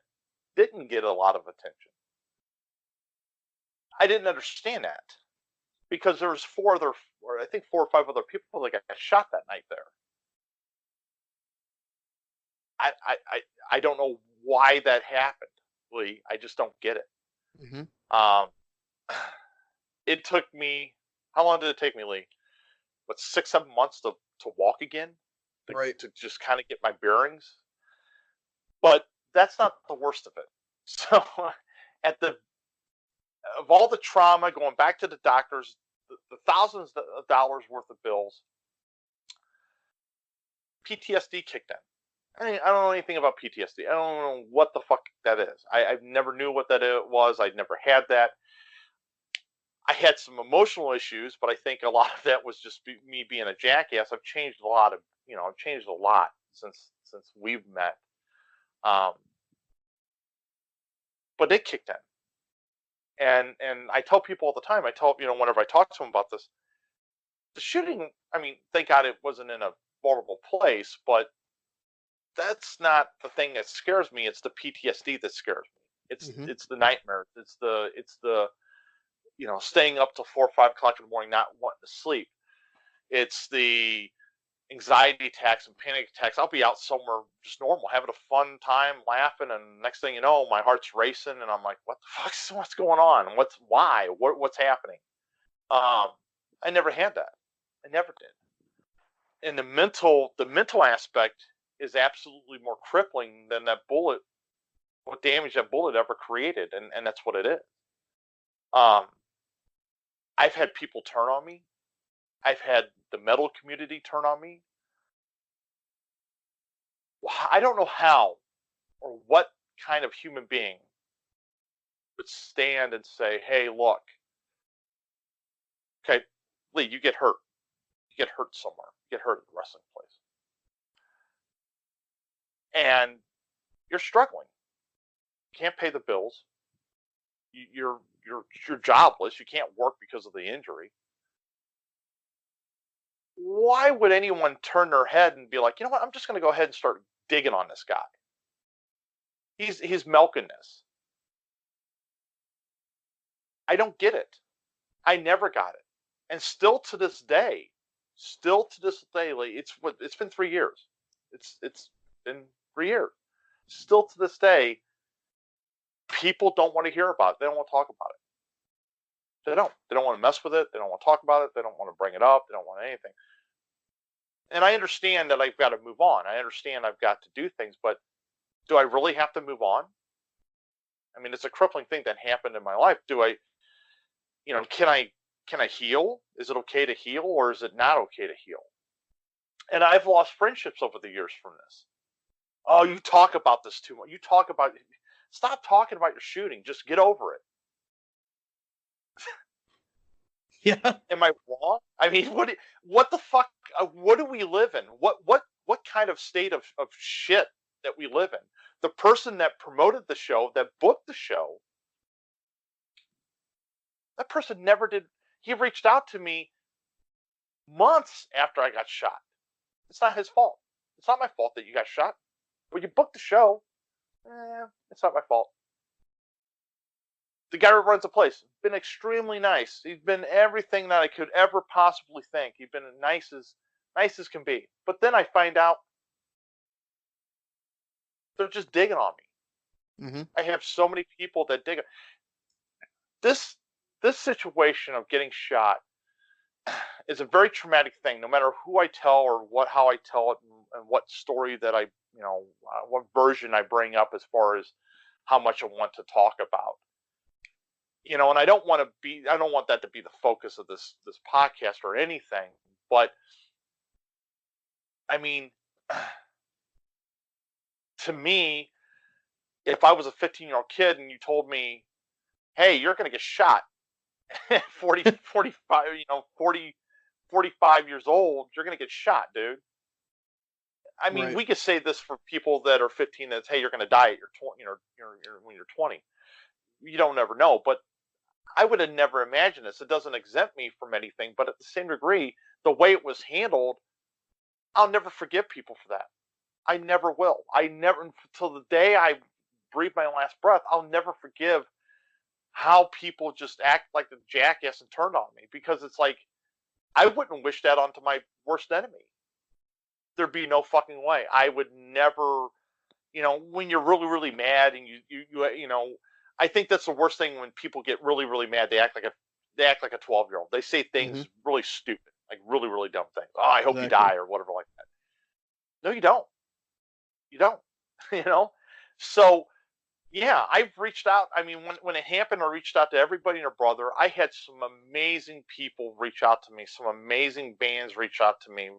didn't get a lot of attention. I didn't understand that because there was 4 or 5 other people that got shot that night there. I don't know why that happened, Lee. I just don't get it. Mm-hmm. It took me, how long did it take me, Lee? 6-7 months to walk again, Right. to just kind of get my bearings. But that's not the worst of it. So, of all the trauma, going back to the doctors, the thousands of dollars worth of bills, PTSD kicked in. I don't know anything about PTSD. I don't know what the fuck that is. I never knew what that was. I never had that. I had some emotional issues, but I think a lot of that was just me being a jackass. I've changed a lot since we've met. But it kicked in. And I tell people all the time, whenever I talk to them about this, the shooting, I mean, thank God it wasn't in a vulnerable place, but that's not the thing that scares me. It's the PTSD that scares me. It's the nightmares. It's the staying up till 4 or 5 o'clock in the morning, not wanting to sleep. It's the anxiety attacks and panic attacks. I'll be out somewhere just normal, having a fun time, laughing, and next thing you know, my heart's racing, and I'm like, "What the fuck? What's going on? What's happening?" I never had that. I never did. And the mental aspect is absolutely more crippling than that bullet. What damage that bullet ever created, and that's what it is. I've had people turn on me. I've had the metal community turn on me. I don't know how or what kind of human being would stand and say, "Hey, look, okay, Lee, you get hurt. You get hurt somewhere. You get hurt at the wrestling place. And you're struggling. You can't pay the bills. You're jobless. You can't work because of the injury. Why would anyone turn their head and be like, you know what, I'm just going to go ahead and start digging on this guy. He's milking this. I don't get it. I never got it. And still to this day, it's been 3 years. It's been 3 years. Still to this day, people don't want to hear about it. They don't want to talk about it. They don't want to mess with it. They don't want to talk about it. They don't want to bring it up. They don't want anything. And I understand that I've got to move on. I understand I've got to do things, but do I really have to move on? I mean, it's a crippling thing that happened in my life. Do I, can I heal? Is it okay to heal, or is it not okay to heal? And I've lost friendships over the years from this. Oh, you talk about this too much. Stop talking about your shooting. Just get over it. Yeah. Am I wrong? I mean, what the fuck? What do we live in? What kind of state of shit that we live in? The person that promoted the show, that booked the show, that person never did. He reached out to me months after I got shot. It's not his fault. It's not my fault that you got shot. But you booked the show. It's not my fault. The guy who runs the place, been extremely nice. He's been everything that I could ever possibly think. He's been nice as can be. But then I find out they're just digging on me. Mm-hmm. I have so many people that dig. This situation of getting shot is a very traumatic thing. No matter who I tell or how I tell it, and what story that what version I bring up as far as how much I want to talk about. And I don't want that to be the focus of this podcast or anything, but I mean, to me, if I was a 15-year-old kid and you told me, hey, you're going to get shot at 45, 45 years old, you're going to get shot, dude. I mean, Right. We could say this for people that are 15, that's, hey, you're going to die at your 20, when you're 20. You don't never know, but I would have never imagined this. It doesn't exempt me from anything, but at the same degree, the way it was handled, I'll never forgive people for that. I never will. I never, until the day I breathe my last breath, I'll never forgive how people just act like the jackass and turned on me, because it's like, I wouldn't wish that onto my worst enemy. There'd be no fucking way. I would never, when you're really, really mad and I think that's the worst thing when people get really, really mad. They act like a 12-year-old. They say things really stupid, like really, really dumb things. Oh, I hope you die or whatever like that. No, you don't. You don't. So yeah, I've reached out. I mean, when it happened, I reached out to everybody and their brother. I had some amazing people reach out to me, some amazing bands reach out to me,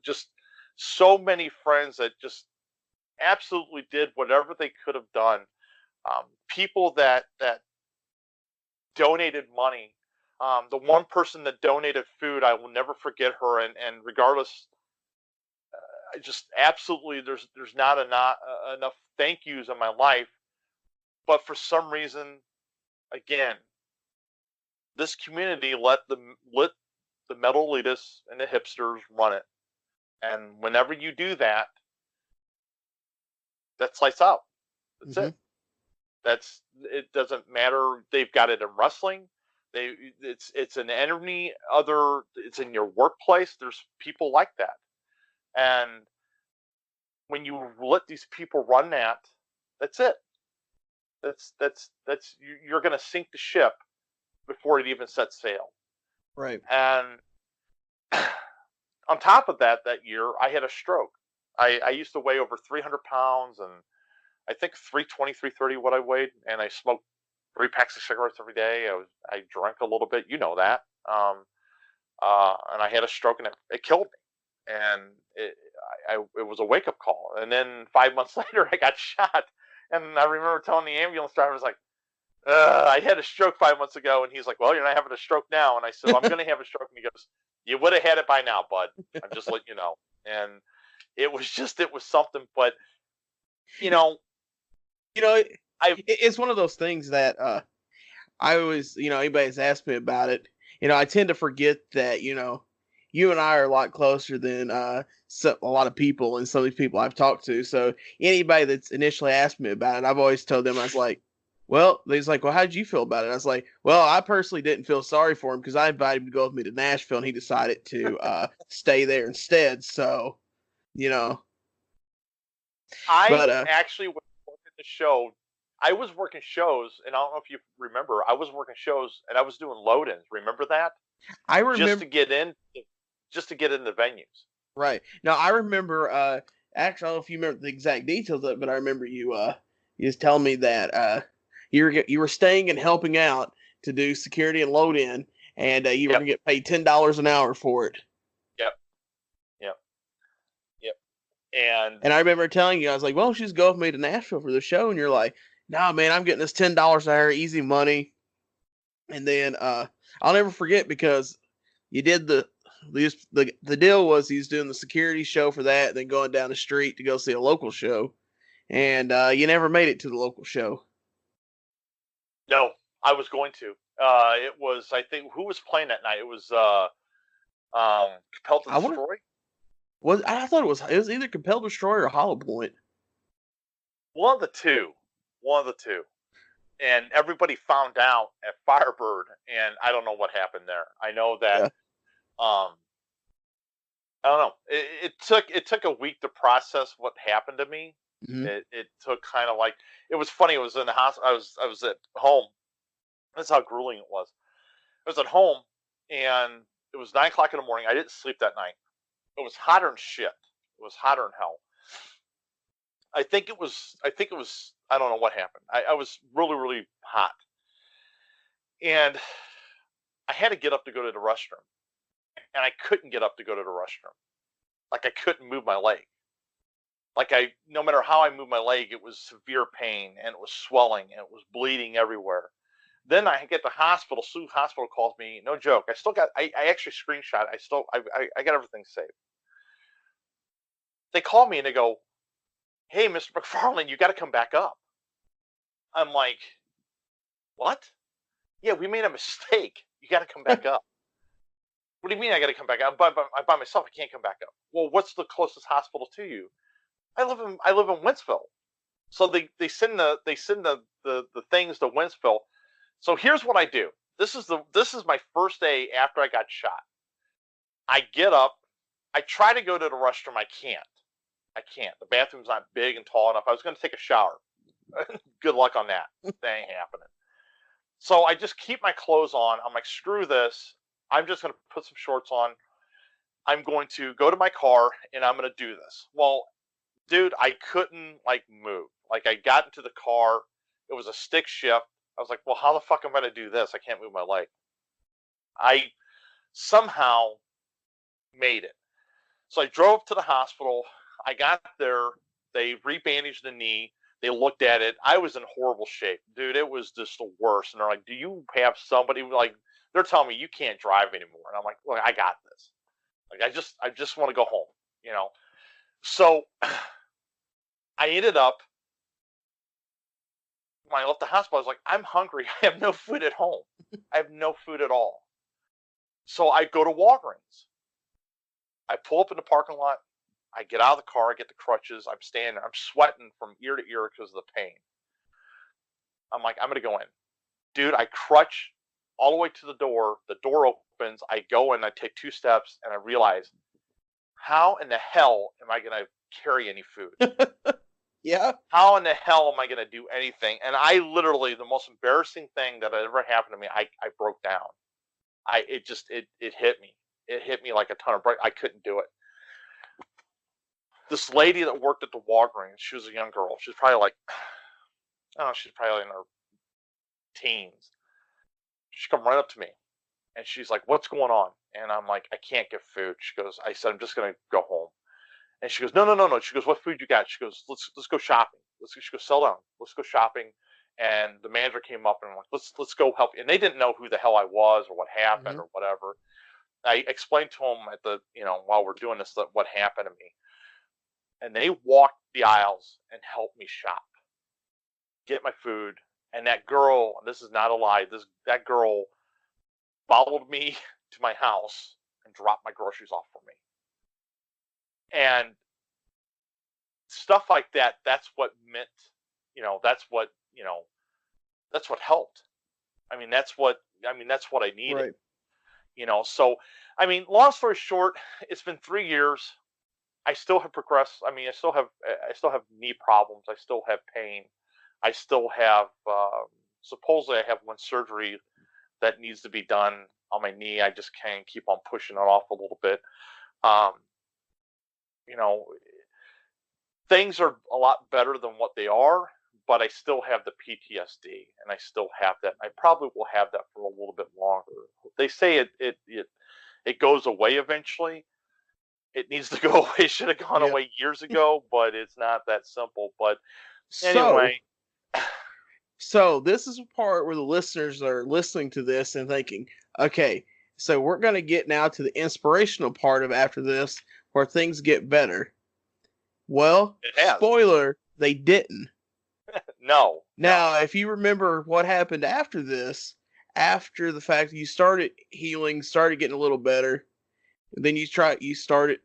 just so many friends that just absolutely did whatever they could have done. People that donated money. The one person that donated food, I will never forget her. And regardless, I just absolutely, there's not enough thank yous in my life. But for some reason, again, this community let the metal elitists and the hipsters run it. And whenever you do that, that's lights out. That's it. It doesn't matter. They've got it in wrestling. It's an enemy. It's in your workplace. There's people like that. And when you let these people run that, that's it. You're going to sink the ship before it even sets sail. Right. And on top of that year, I had a stroke. I used to weigh over 300 pounds, and I think 320, 330 what I weighed, and I smoked 3 packs of cigarettes every day. I drank a little bit, you know that. And I had a stroke, and it killed me. And it was a wake-up call. And then 5 months later, I got shot. And I remember telling the ambulance driver, I was like, I had a stroke 5 months ago. And he's like, well, you're not having a stroke now. And I said, well, I'm going to have a stroke. And he goes, you would have had it by now, bud. I'm just letting you know. And it was something. But, it's one of those things that I always, anybody's asked me about it. I tend to forget that, you and I are a lot closer than a lot of people, and some of these people I've talked to. So anybody that's initially asked me about it, I've always told them, I was like, well, he's like, well, how did you feel about it? I was like, well, I personally didn't feel sorry for him because I invited him to go with me to Nashville, and he decided to stay there instead. So, I actually was working the show. I was working shows, and I don't know if you remember, I was working shows, and I was doing load-ins. Remember that? I remember. Just to get in the venues. Right. Now, I remember, actually, I don't know if you remember the exact details of it, but I remember you just telling me that you were staying and helping out to do security and load in, and you were going to get paid $10 an hour for it. Yep. And I remember telling you, I was like, well, just go with me to Nashville for the show. And you're like, no, man, I'm getting this $10 an hour, easy money. And then I'll never forget, because you did the deal was he's doing the security show for that, and then going down the street to go see a local show. And you never made it to the local show. No, I was going to. It was, I think, who was playing that night? It was Compelled to Destroy. I thought it was either Compelled to Destroy or Hollow Point. One of the two. And everybody found out at Firebird, and I don't know what happened there. I know that, I don't know. It took a week to process what happened to me. Mm-hmm. It took kind of like, it was funny. It was in the hospital. I was at home. That's how grueling it was. I was at home, and it was 9 o'clock in the morning. I didn't sleep that night. It was hotter than shit. It was hotter than hell. I think it was, I don't know what happened. I was really, really hot. And I had to get up to go to the restroom. And I couldn't get up to go to the restroom. Like, I couldn't move my leg. Like, no matter how I moved my leg, it was severe pain, and it was swelling, and it was bleeding everywhere. Then I get to hospital. Sioux Hospital calls me. No joke. I actually screenshot. I got everything saved. They call me and they go, hey, Mr. McFarland, you got to come back up. I'm like, what? Yeah, we made a mistake. You got to come back up. What do you mean I got to come back up? I'm by myself. I can't come back up. Well, what's the closest hospital to you? I live in Wentzville. So they send the things to Wentzville. So here's what I do. This is my first day after I got shot. I get up. I try to go to the restroom. I can't. The bathroom's not big and tall enough. I was going to take a shower. Good luck on that. That ain't happening. So I just keep my clothes on. I'm like, screw this. I'm just going to put some shorts on. I'm going to go to my car and I'm going to do this. Well, dude, I couldn't move. I got into the car. It was a stick shift. I was like, well, how the fuck am I going to do this? I can't move my leg. I somehow made it. So I drove to the hospital. I got there. They rebandaged the knee. They looked at it. I was in horrible shape, dude. It was just the worst. And they're like, do you have somebody they're telling me you can't drive anymore. And I'm like, look, I got this. I just want to go home, you know? So I ended up, when I left the hospital, I was like, I'm hungry. I have no food at home. I have no food at all. So I go to Walgreens. I pull up in the parking lot. I get out of the car. I get the crutches. I'm standing there. I'm sweating from ear to ear because of the pain. I'm like, I'm going to go in. Dude, I crutch all the way to the door. The door opens. I go in. I take 2 steps, and I realize, how in the hell am I going to carry any food? Yeah. How in the hell am I going to do anything? And I literally, the most embarrassing thing that ever happened to me, I broke down. It hit me. It hit me like a ton of bricks. I couldn't do it. This lady that worked at the Walgreens, she was a young girl. She's probably she's probably in her teens. She come right up to me, and she's like, "What's going on?" And I'm like, "I can't get food." She goes, "I said I'm just gonna go home." And she goes, "No." She goes, "What food you got?" She goes, "Let's go shopping." She goes, "Settle down. Let's go shopping." And the manager came up and I'm like, "Let's go help you." And they didn't know who the hell I was or what happened or whatever. I explained to them at the while we're doing this what happened to me. And they walked the aisles and helped me shop, get my food. And that girl, this is not a lie, that girl followed me to my house and dropped my groceries off for me. And stuff like that, that's what meant, that's what helped. That's what I needed. Right. So, long story short, it's been 3 years. I still have progressed. I still have knee problems. I still have pain. I still have, supposedly I have one surgery that needs to be done on my knee. I just can't keep on pushing it off a little bit. You know, things are a lot better than what they are, but I still have the PTSD, and I still have that. I probably will have that for a little bit longer. They say it goes away eventually. It needs to go away. It should have gone away years ago, but it's not that simple. But anyway. So this is a part where the listeners are listening to this and thinking, okay, so we're going to get now to the inspirational part of after this where things get better. Well, spoiler, they didn't. No. Now, if you remember what happened after this, after the fact that you started healing, started getting a little better, then you started,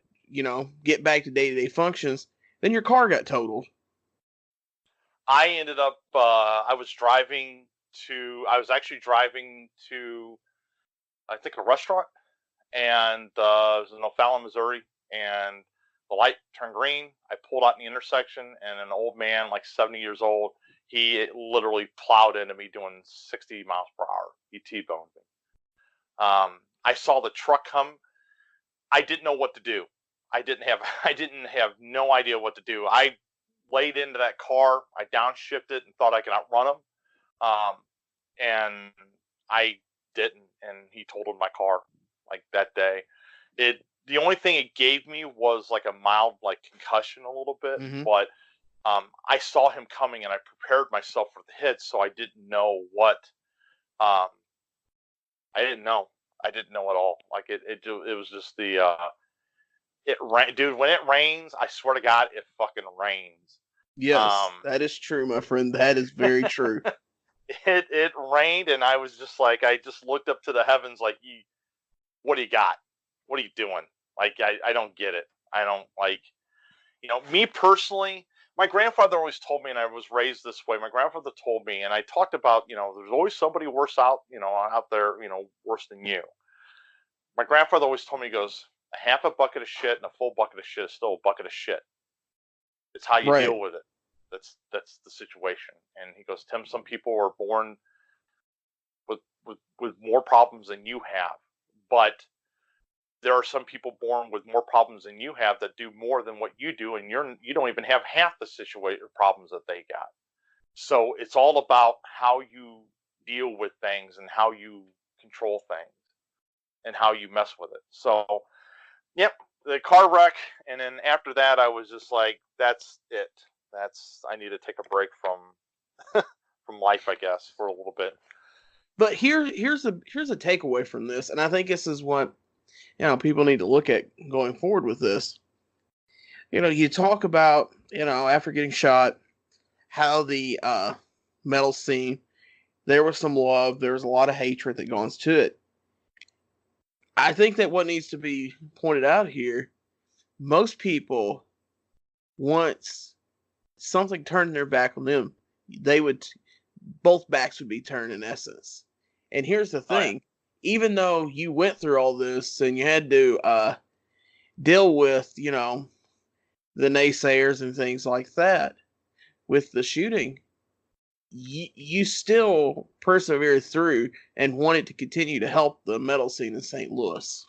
get back to day-to-day functions, then your car got totaled. I ended up, I was actually driving to, I think, a restaurant, and it was in McFarland, Missouri, and the light turned green. I pulled out in the intersection, and an old man, like 70 years old, he literally plowed into me doing 60 miles per hour. He T-boned me. I saw the truck come. I didn't know what to do. I didn't have no idea what to do. I laid into that car. I downshifted and thought I could outrun him. And I didn't. And he totaled my car like that day. The only thing it gave me was like a mild concussion a little bit, but I saw him coming and I prepared myself for the hit, so I didn't know what. I didn't know. I didn't know at all. It was just it rain, dude. When it rains, I swear to God, it fucking rains. Yes, that is true, my friend. That is very true. It rained, and I was just like, I just looked up to the heavens, like, what do you got? What are you doing? I don't get it. I don't me personally. my grandfather always told me, and I was raised this way. My grandfather told me, and I talked about, there's always somebody worse out there, worse than you. My grandfather always told me, he goes, a half a bucket of shit and a full bucket of shit is still a bucket of shit. It's how you Right. deal with it. That's the situation. And he goes, Tim, some people are born with more problems than you have, but there are some people born with more problems than you have that do more than what you do, and you don't even have half the situation problems that they got. So it's all about how you deal with things and how you control things and how you mess with it. So, yep, the car wreck, and then after that, I was just like, that's it. I need to take a break from life, I guess, for a little bit. But here's a takeaway from this, and I think this is what people need to look at going forward with this. You talk about after getting shot, how the metal scene, there was some love, there was a lot of hatred that goes to it. I think that what needs to be pointed out here, most people, once something turned their back on them, both backs would be turned in essence. And here's the thing, even though you went through all this and you had to deal with, the naysayers and things like that with the shooting, you still persevered through and wanted to continue to help the metal scene in St. Louis.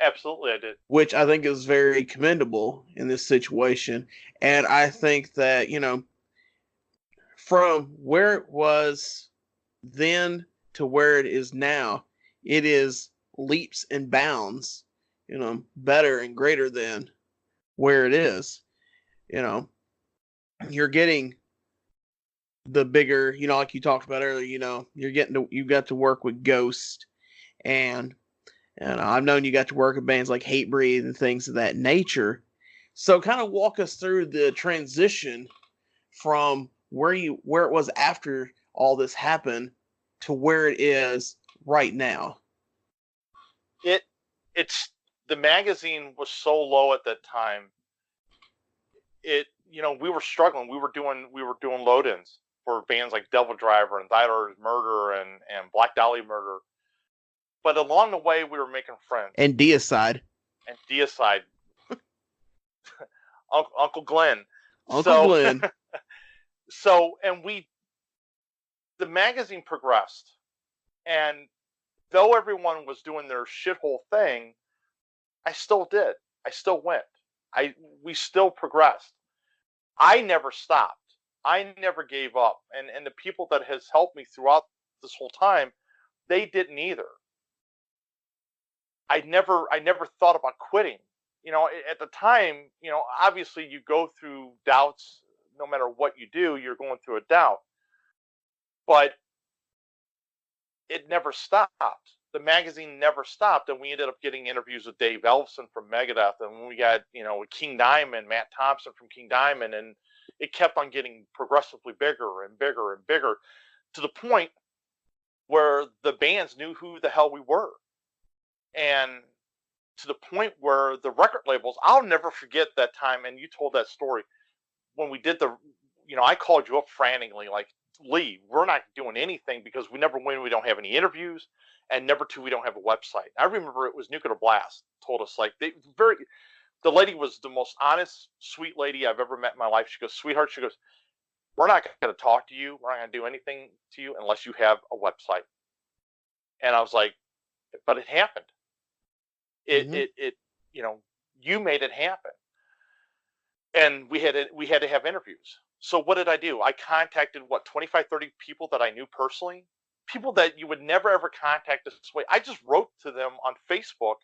Absolutely, I did. Which I think is very commendable in this situation. And I think that, from where it was then to where it is now, it is leaps and bounds, better and greater than where it is. You're getting the bigger, like you talked about earlier, you got to work with Ghost, and I've known you got to work with bands like Hatebreed and things of that nature. So kind of walk us through the transition from where it was after all this happened to where it is right now. It's the magazine was so low at that time. We were struggling. We were doing load-ins for bands like Devil Driver and Thyroid Murder and Black Dahlia Murder. But along the way, we were making friends. And Deicide. Uncle Glenn. Glenn. The magazine progressed. And though everyone was doing their shithole thing, I still did. I still went. We still progressed. I never stopped. I never gave up. And the people that has helped me throughout this whole time, they didn't either. I never thought about quitting. At the time, obviously you go through doubts. No matter what you do, you're going through a doubt. But it never stopped. The magazine never stopped, and we ended up getting interviews with Dave Ellefson from Megadeth, and we got, with King Diamond, Matt Thompson from King Diamond, and it kept on getting progressively bigger and bigger and bigger, to the point where the bands knew who the hell we were. And to the point where the record labels, I'll never forget that time, and you told that story, when we did I called you up frantically, like, Lee, we're not doing anything because we don't have any interviews, and number two, we don't have a website. I remember it was Nuclear Blast told us, like, the lady was the most honest, sweet lady I've ever met in my life. She goes, sweetheart, she goes, we're not going to talk to you. We're not going to do anything to you unless you have a website. And I was like, but it happened. You made it happen. And we had to have interviews. So what did I do? I contacted 25, 30 people that I knew personally, people that you would never ever contact this way. I just wrote to them on Facebook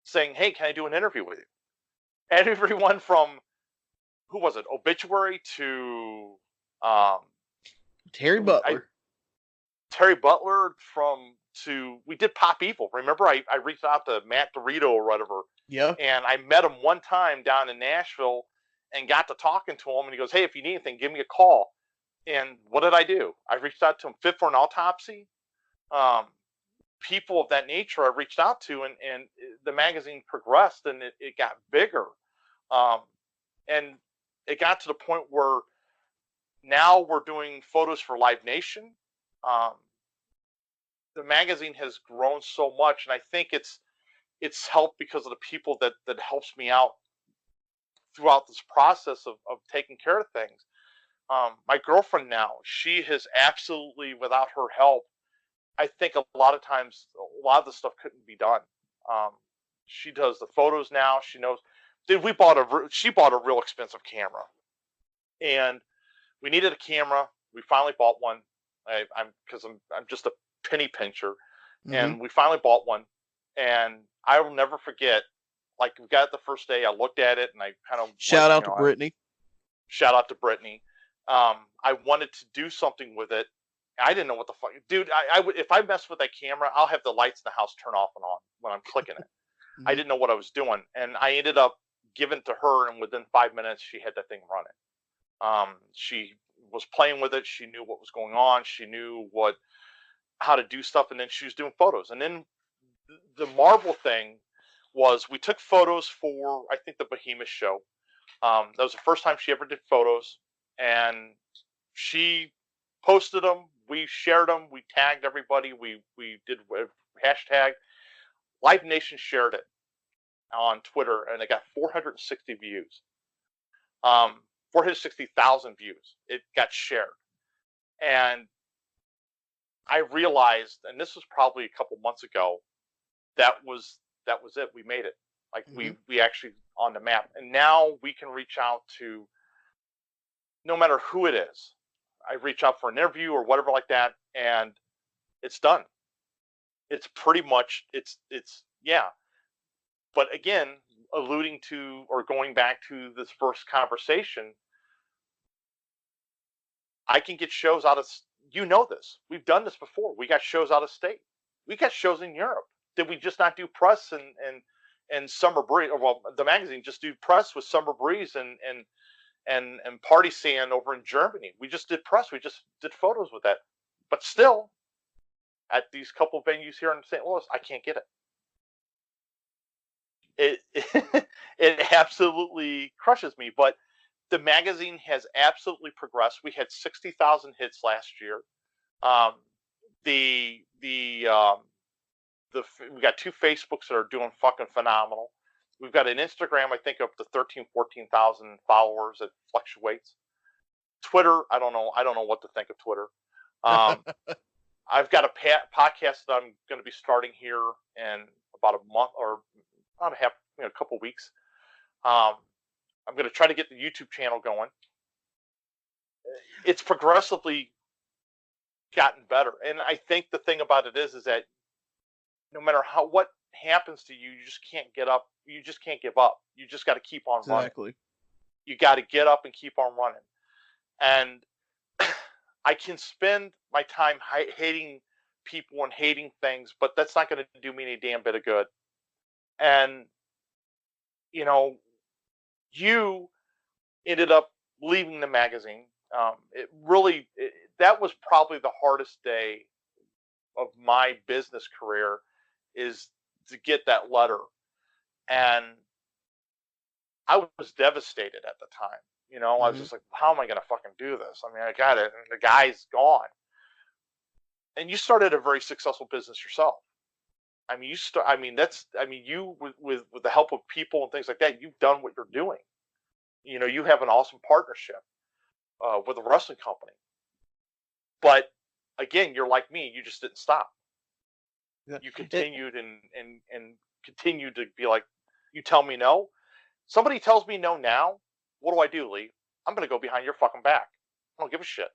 saying, hey, can I do an interview with you? And everyone from, who was it, Obituary to Terry Butler. We did Pop Evil. Remember, I reached out to Matt Dorito or whatever. Yeah. And I met him one time down in Nashville and got to talking to him. And he goes, hey, if you need anything, give me a call. And what did I do? I reached out to him. Fit for an Autopsy. People of that nature I reached out to, and the magazine progressed, and it got bigger. And it got to the point where now we're doing photos for Live Nation. The magazine has grown so much, and I think it's helped because of the people that helps me out throughout this process of taking care of things. My girlfriend now, she has absolutely, without her help, I think a lot of times, a lot of the stuff couldn't be done. She does the photos now. She knows. Dude, she bought a real expensive camera, and we needed a camera. We finally bought one. I'm just a penny pincher, and we finally bought one. And I will never forget. Like, we got it the first day. I looked at it, and I kind of shout out to Brittany. Shout out to Brittany. I wanted to do something with it. I didn't know what the fuck, dude. I would, if I mess with that camera, I'll have the lights in the house turn off and on when I'm clicking it. I didn't know what I was doing, and I ended up giving it to her, and within 5 minutes, she had that thing running. She was playing with it. She knew what was going on. She knew how to do stuff, and then she was doing photos. And then the Marvel thing was, we took photos for, I think, the Behemoth show. That was the first time she ever did photos, and she posted them. We shared them. We tagged everybody. We did a hashtag. Live Nation shared it on Twitter, and it got 460 views. 460,000 views. It got shared, and I realized, and this was probably a couple months ago, that was it. We made it. Like, we actually on the map, and now we can reach out to no matter who it is. I reach out for an interview or whatever like that, and it's done. It's pretty much, yeah. But again, alluding to, or going back to this first conversation, I can get shows out of, this. We've done this before. We got shows out of state. We got shows in Europe. Did we just not do press and Summer Breeze? Well, the magazine just do press with Summer Breeze and Party Sand over in Germany. We just did press. We just did photos with that. But still, at these couple venues here in St. Louis, I can't get it. It absolutely crushes me. But the magazine has absolutely progressed. We had 60,000 hits last year. We got 2 Facebooks that are doing fucking phenomenal. We've got an Instagram, I think, up to 14,000 followers. It fluctuates. Twitter, I don't know what to think of Twitter. I've got a podcast that I'm going to be starting here in about a month, or about a couple weeks. I'm going to try to get the YouTube channel going. It's progressively gotten better, and I think the thing about it is that no matter what happens to you, you just can't get up. You just can't give up. You just got to keep on running. You got to get up and keep on running. And I can spend my time hating people and hating things, but that's not going to do me any damn bit of good. And, you ended up leaving the magazine. That was probably the hardest day of my business career, is to get that letter. And I was devastated at the time. I was just like, how am I going to fucking do this? I mean, I got it, and the guy's gone. And you started a very successful business yourself. I mean, you with the help of people and things like that, you've done what you're doing. You have an awesome partnership with a wrestling company. But again, you're like me. You just didn't stop. Yeah. You continued and continued to be like, you tell me no. Somebody tells me no now. What do I do, Lee? I'm going to go behind your fucking back. I don't give a shit.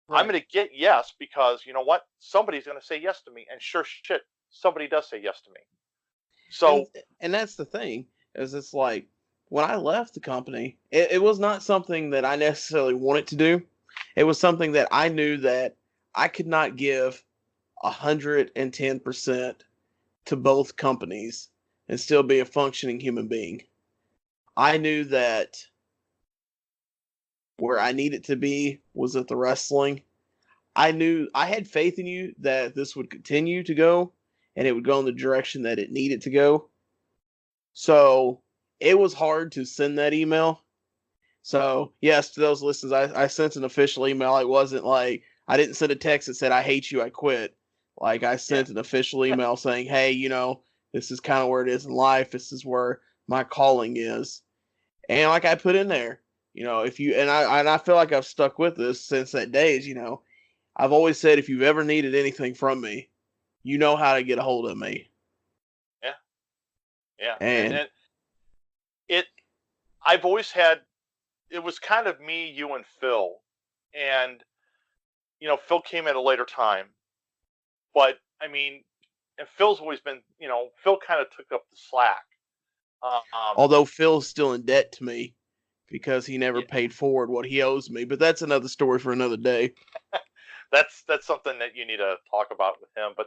Right. I'm going to get yes, because you know what? Somebody's going to say yes to me. And sure shit, somebody does say yes to me. So, and that's the thing, is it's like, when I left the company, it was not something that I necessarily wanted to do. It was something that I knew that I could not give 110% to both companies and still be a functioning human being. I knew that where I needed to be was at the wrestling. I knew I had faith in you that this would continue to go, and it would go in the direction that it needed to go. So it was hard to send that email, So yes, to those listeners, I sent an official email. It wasn't like I didn't send a text that said I hate you, I quit. Like I Yeah. sent an official email saying, hey, this is kind of where it is in life. This is where my calling is. And like I put in there, if you and I feel like I've stuck with this since that day. I've always said if you've ever needed anything from me, you know how to get a hold of me. Yeah. Yeah. And And then it, I've always had, it was kind of me, you, and Phil. And, Phil came at a later time. But, I mean, and Phil's always been, Phil kind of took up the slack. Um, although Phil's still in debt to me because he never yeah, paid forward what he owes me, but that's another story for another day. that's something that you need to talk about with him. But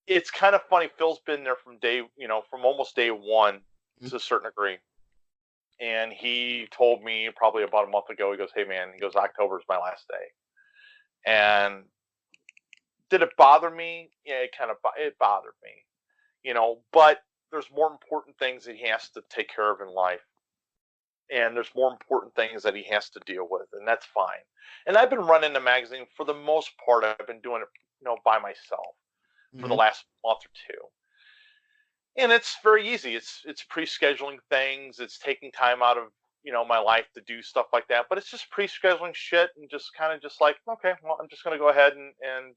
it's kind of funny. Phil's been there from almost day one to a certain degree. And he told me probably about a month ago, he goes, hey man, he goes, October is my last day. And did it bother me? Yeah, it bothered me, but there's more important things that he has to take care of in life. And there's more important things that he has to deal with, and that's fine. And I've been running the magazine for the most part. I've been doing it, by myself for the Mm-hmm. last month or two. And it's very easy. It's pre-scheduling things. It's taking time out of my life to do stuff like that. But it's just pre-scheduling shit and just kind of just like, okay, well, I'm just going to go ahead and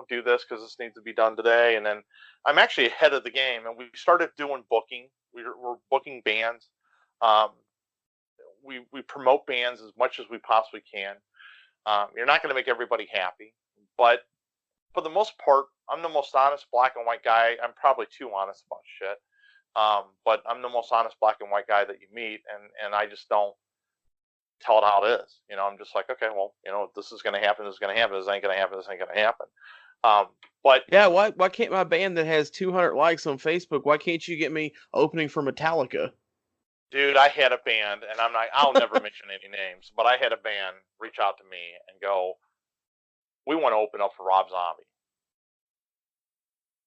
do this because this needs to be done today. And then I'm actually ahead of the game. And we started doing booking. We're booking bands. Um, we promote bands as much as we possibly can. You're not going to make everybody happy, but for the most part, I'm the most honest black and white guy. I'm probably too honest about shit. But I'm the most honest black and white guy that you meet, and I just don't tell it how it is. I'm just like, okay, well, this is going to happen. This is going to happen. This ain't going to happen. This ain't going to happen. But Yeah, why can't my band that has 200 likes on Facebook, why can't you get me opening for Metallica? dude, I had a band, and I'll never mention any names, but I had a band reach out to me and go, we want to open up for Rob Zombie.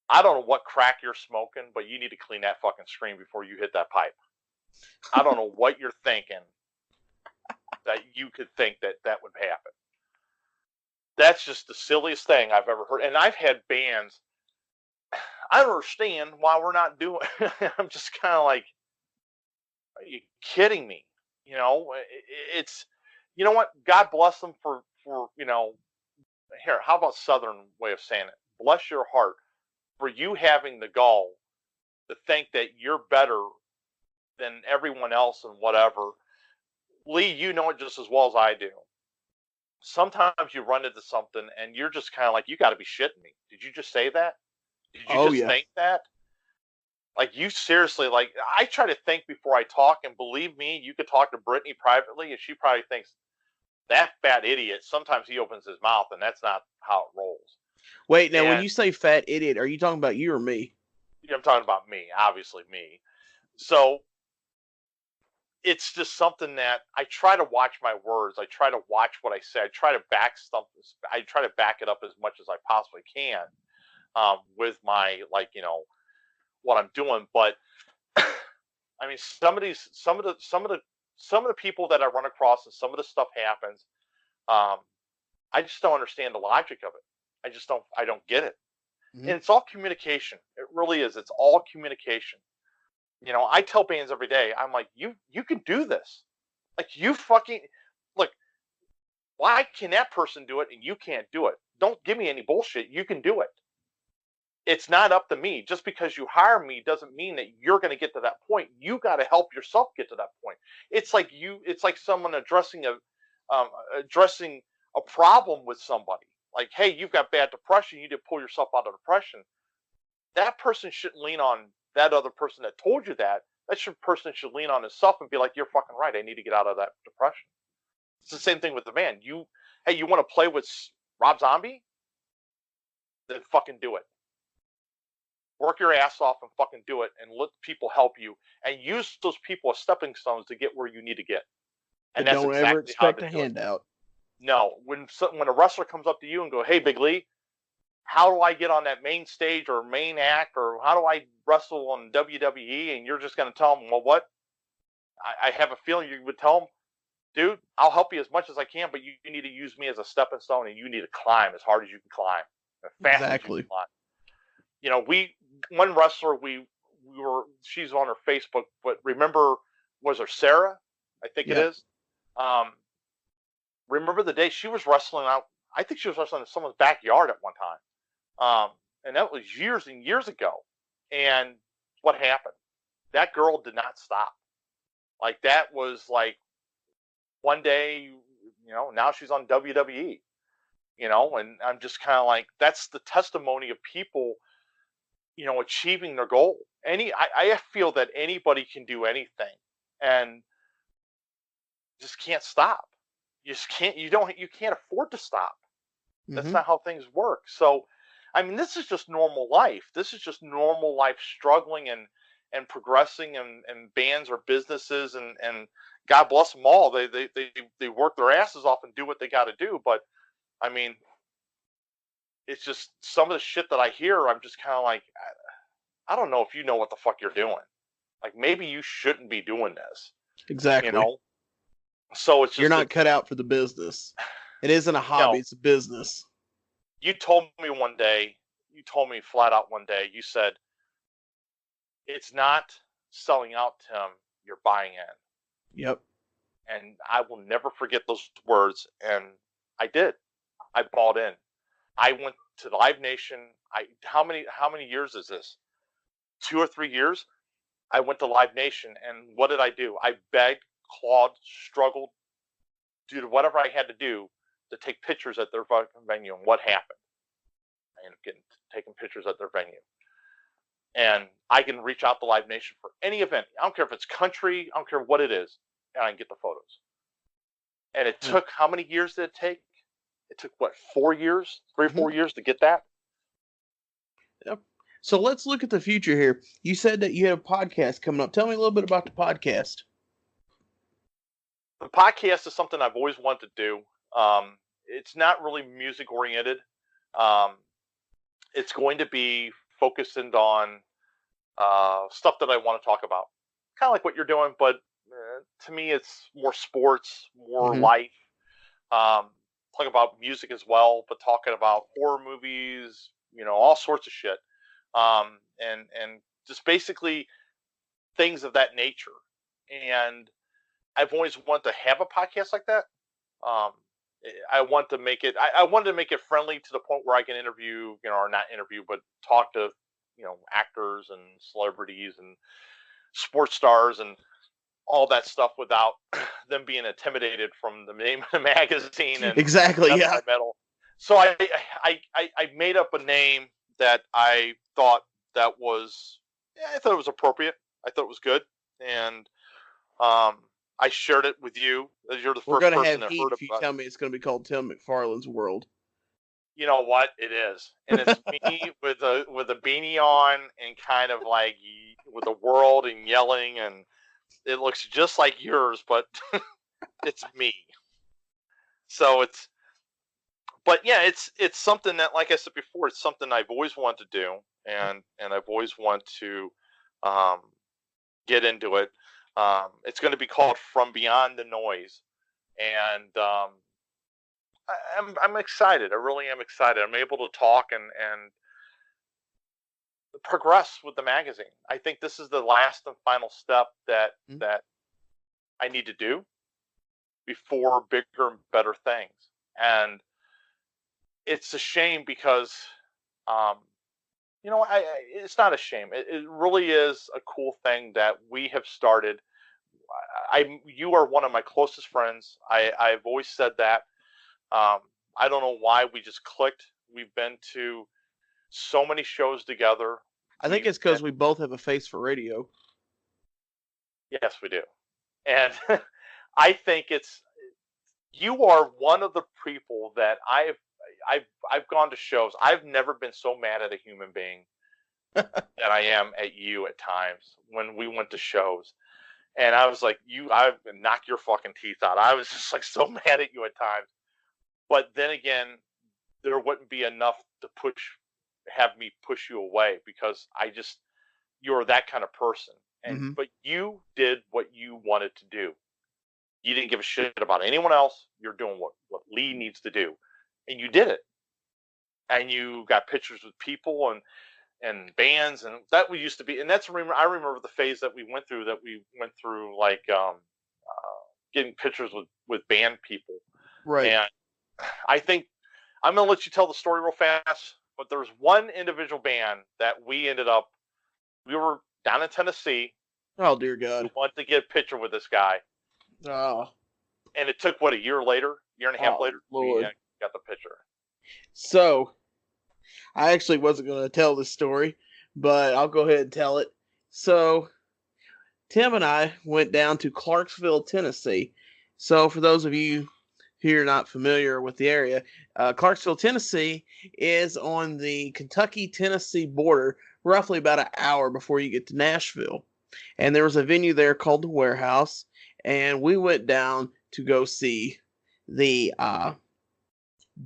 I don't know what crack you're smoking, but you need to clean that fucking screen before you hit that pipe. I don't know what you're thinking that you could think that would happen. That's just the silliest thing I've ever heard. And I've had bands, I don't understand why we're not doing it. I'm just kind of like, are you kidding me? It's, you know what? God bless them for, here, how about Southern way of saying it? Bless your heart for you having the gall to think that you're better than everyone else and whatever. Lee, you know it just as well as I do. Sometimes you run into something and you're just kind of like, you got to be shitting me. Did you just say that? Did you Oh just yeah. think that? Like, you seriously, like, I try to think before I talk, and believe me, you could talk to Brittany privately, and she probably thinks that fat idiot. Sometimes he opens his mouth, and that's not how it rolls. Wait, now when And you say fat idiot, are you talking about you or me? I'm talking about me, obviously me. So it's just something that I try to watch my words. I try to watch what I say. I try to back it up as much as I possibly can with my what I'm doing. But I mean, some of the people that I run across and some of the stuff happens. Um, I just don't understand the logic of it. I don't get it. Mm-hmm. And it's all communication. It really is. It's all communication. I tell bands every day, I'm like, you can do this. Like, you fucking look, why can that person do it and you can't do it? Don't give me any bullshit. You can do it. It's not up to me. Just because you hire me doesn't mean that you're going to get to that point. You got to help yourself get to that point. It's like someone addressing a problem with somebody. Like, hey, you've got bad depression. You need to pull yourself out of depression. That person shouldn't lean on that other person that told you that. Person should lean on himself and be like, you're fucking right. I need to get out of that depression. It's the same thing with the band. Hey, you want to play with Rob Zombie? Then fucking do it. Work your ass off and fucking do it, and let people help you, and use those people as stepping stones to get where you need to get. And But that's don't ever exactly how expect to a do it. handout. No, when a wrestler comes up to you and go, "Hey, Big Lee, how do I get on that main stage or main act, or how do I wrestle on WWE?" and you're just going to tell them, "Well, what? I have a feeling you would tell him, dude, I'll help you as much as I can, but you need to use me as a stepping stone, and you need to climb as hard as you can climb, as fast as you can Exactly. climb. You know, one wrestler she's on her Facebook, but remember, was her Sarah? I think it Yep. is. Remember the day she was wrestling out? I think she was wrestling in someone's backyard at one time, and that was years and years ago. And what happened? That girl did not stop. Like, that was like one day, now she's on WWE, and I'm just kind of like, that's the testimony of people, achieving their goal. I feel that anybody can do anything, and just can't stop. You just can't, you can't afford to stop. That's Mm-hmm. not how things work. So, I mean, this is just normal life. This is just normal life, struggling and progressing, and bands or businesses, and God bless them all. They work their asses off and do what they got to do. But I mean, it's just some of the shit that I hear. I'm just kind of like, I don't know if you know what the fuck you're doing. Like, maybe you shouldn't be doing this. Exactly. So it's just, you're not cut out for the business. It isn't a hobby; it's a business. You told me one day. You told me flat out one day. You said, it's not selling out, Tim. You're buying in. Yep. And I will never forget those words. And I did. I bought in. I went to Live Nation. How many years is this? 2 or 3 years. I went to Live Nation, and what did I do? I begged, clawed, struggled, did whatever I had to do to take pictures at their venue. And what happened? I ended up taking pictures at their venue. And I can reach out to Live Nation for any event. I don't care if it's country. I don't care what it is. And I can get the photos. And it took, how many years did it take? It took, what, 4 years? 3 or 4 years to get that? Yep. So let's look at the future here. You said that you had a podcast coming up. Tell me a little bit about the podcast. The podcast is something I've always wanted to do. It's not really music oriented. It's going to be focusing on stuff that I want to talk about. Kind of like what you're doing, but to me, it's more sports, more life. Talk about music as well, but talking about horror movies, all sorts of shit. And just basically things of that nature. And I've always wanted to have a podcast like that. I want to make it. I wanted to make it friendly to the point where I can interview, or not interview, but talk to, actors and celebrities and sports stars and all that stuff without them being intimidated from the name of the magazine and exactly, yeah. Metal. So I made up a name that I thought it was appropriate. I thought it was good, and I shared it with you. You're the first person that heard about it. If you tell me it's going to be called Tim McFarland's World. You know what? It is, and it's me with a beanie on and kind of like with a world and yelling, and it looks just like yours, but it's me. So but yeah, it's something that, like I said before, it's something I've always wanted to do, and I've always wanted to get into it. It's going to be called From Beyond the Noise, and I'm excited. I really am excited. I'm able to talk and progress with the magazine. I think this is the last and final step that I need to do before bigger and better things. And it's a shame because, it's not a shame. It really is a cool thing that we have started. You are one of my closest friends. I've always said that. I don't know why we just clicked. We've been to so many shows together. I think it's because we both have a face for radio. Yes, we do. And I think you are one of the people that I've gone to shows. I've never been so mad at a human being that I am at you at times when we went to shows. And I was like, I knock your fucking teeth out. I was just like so mad at you at times. But then again, there wouldn't be enough to have me push you away because you're that kind of person. Mm-hmm. But you did what you wanted to do. You didn't give a shit about anyone else. You're doing what Lee needs to do, and you did it. And you got pictures with people and bands, and that we used to be. And I remember the phase that we went through. Like getting pictures with band people. Right. And I think I'm gonna let you tell the story real fast. But there was one individual band that we were down in Tennessee. Oh, dear We God. wanted to get a picture with this guy, Oh, and it took a year and a half oh, later, we Lord. got the picture. So, I actually wasn't going to tell this story, but I'll go ahead and tell it. So, Tim and I went down to Clarksville, Tennessee. So, for those of you who are not familiar with the area, Clarksville, Tennessee is on the Kentucky-Tennessee border, roughly about an hour before you get to Nashville. And there was a venue there called the Warehouse, and we went down to go see the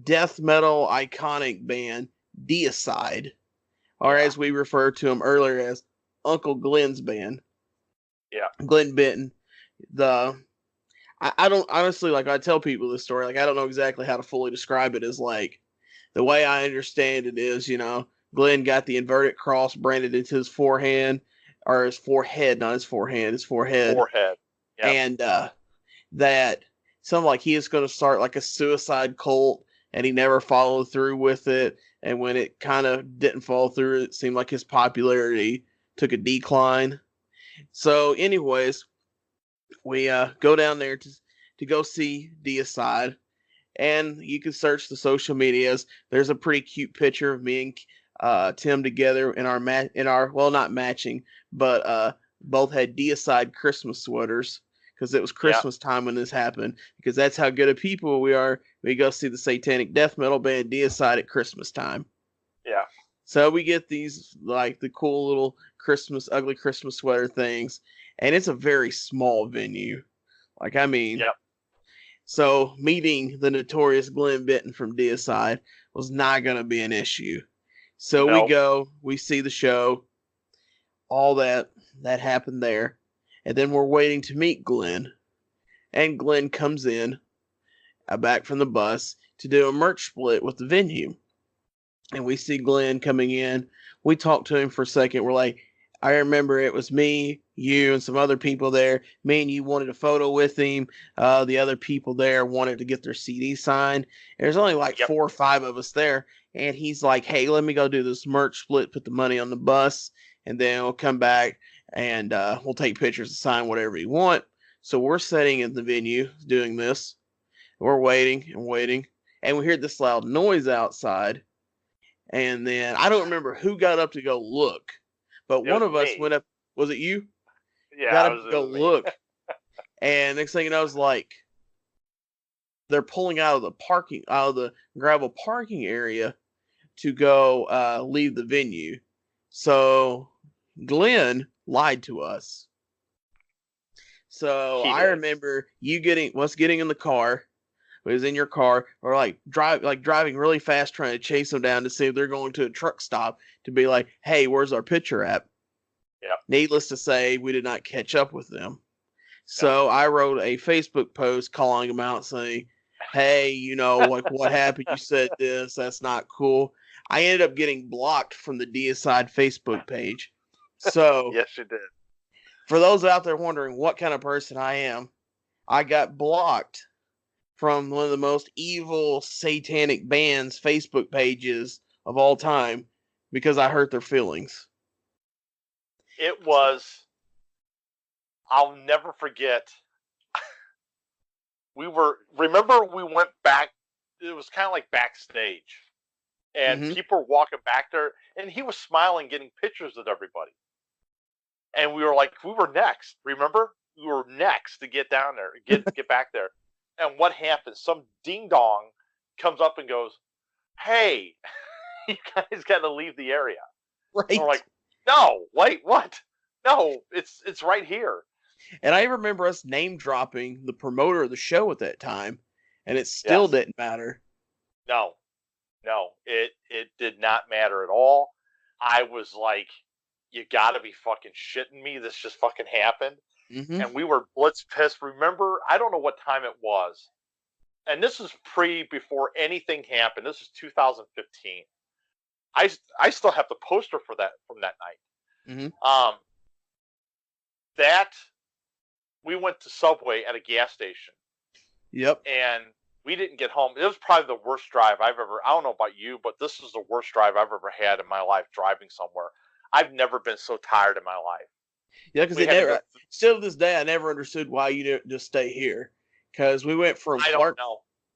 death metal iconic band Deicide, or Yeah. as we referred to him earlier as Uncle Glenn's band. Yeah. Glenn Benton. I don't honestly, like, I tell people this story, like, I don't know exactly how to fully describe it. As like, the way I understand it is, Glenn got the inverted cross branded into his forehand, or his forehead, not his forehand, his forehead. Forehead. Yep. And that something like he is going to start like a suicide cult, and he never followed through with it. And when it kind of didn't fall through, it seemed like his popularity took a decline. So, anyways, we go down there to go see Deicide, and you can search the social medias. There's a pretty cute picture of me and Tim together in our well, not matching, but both had Deicide Christmas sweaters, because it was Christmas time when this happened. Because that's how good of people we are. We go see the satanic death metal band Deicide at Christmas time. Yeah. So we get these, like, the cool little ugly Christmas sweater things, and it's a very small venue. Like, I mean, Yep. so meeting the notorious Glenn Benton from Deicide was not going to be an issue. So we see the show, all that happened there, and then we're waiting to meet Glenn. And Glenn comes in back from the bus to do a merch split with the venue. And we see Glenn coming in. We talk to him for a second. We're like, I remember it was me, you, and some other people there. Me and you wanted a photo with him. The other people there wanted to get their CD signed. There's only like 4 or 5 of us there. And he's like, hey, let me go do this merch split, put the money on the bus, and then we'll come back and we'll take pictures and sign whatever you want. So we're sitting in the venue doing this. We're waiting and waiting. And we hear this loud noise outside. And then I don't remember who got up to go look, but one of us went up. Was it you? Yeah, got up to go look. And next thing you know, I was like, they're pulling out of the gravel parking area to go leave the venue. So Glenn lied to us. So I remember you getting in the car. Was in your car, or like driving really fast, trying to chase them down to see if they're going to a truck stop to be like, hey, where's our picture at? Yeah. Needless to say, we did not catch up with them. So I wrote a Facebook post calling them out, saying, hey, like, what happened? You said this. That's not cool. I ended up getting blocked from the Deicide Facebook page. So yes, you did. For those out there wondering what kind of person I am, I got blocked from one of the most evil satanic bands Facebook pages of all time because I hurt their feelings. It was, I'll never forget. Remember we went back, it was kind of like backstage, and people were walking back there, and he was smiling, getting pictures with everybody. And we were like, we were next, remember? We were next to get down there, get back there. And what happens? Some ding-dong comes up and goes, hey, you guys got to leave the area. Right. And we're like, no, wait, what? No, it's right here. And I remember us name dropping the promoter of the show at that time, and it still didn't matter. No, it did not matter at all. I was like, you gotta be fucking shitting me. This just fucking happened. Mm-hmm. And we were blitz pissed. Remember, I don't know what time it was. And this is before anything happened. This is 2015. I still have the poster for that from that night. Mm-hmm. That we went to Subway at a gas station. Yep. And we didn't get home. It was probably the worst drive I've ever. I don't know about you, but this is the worst drive I've ever had in my life. Driving somewhere, I've never been so tired in my life. Yeah, because still to this day, I never understood why you didn't just stay here. Because we went from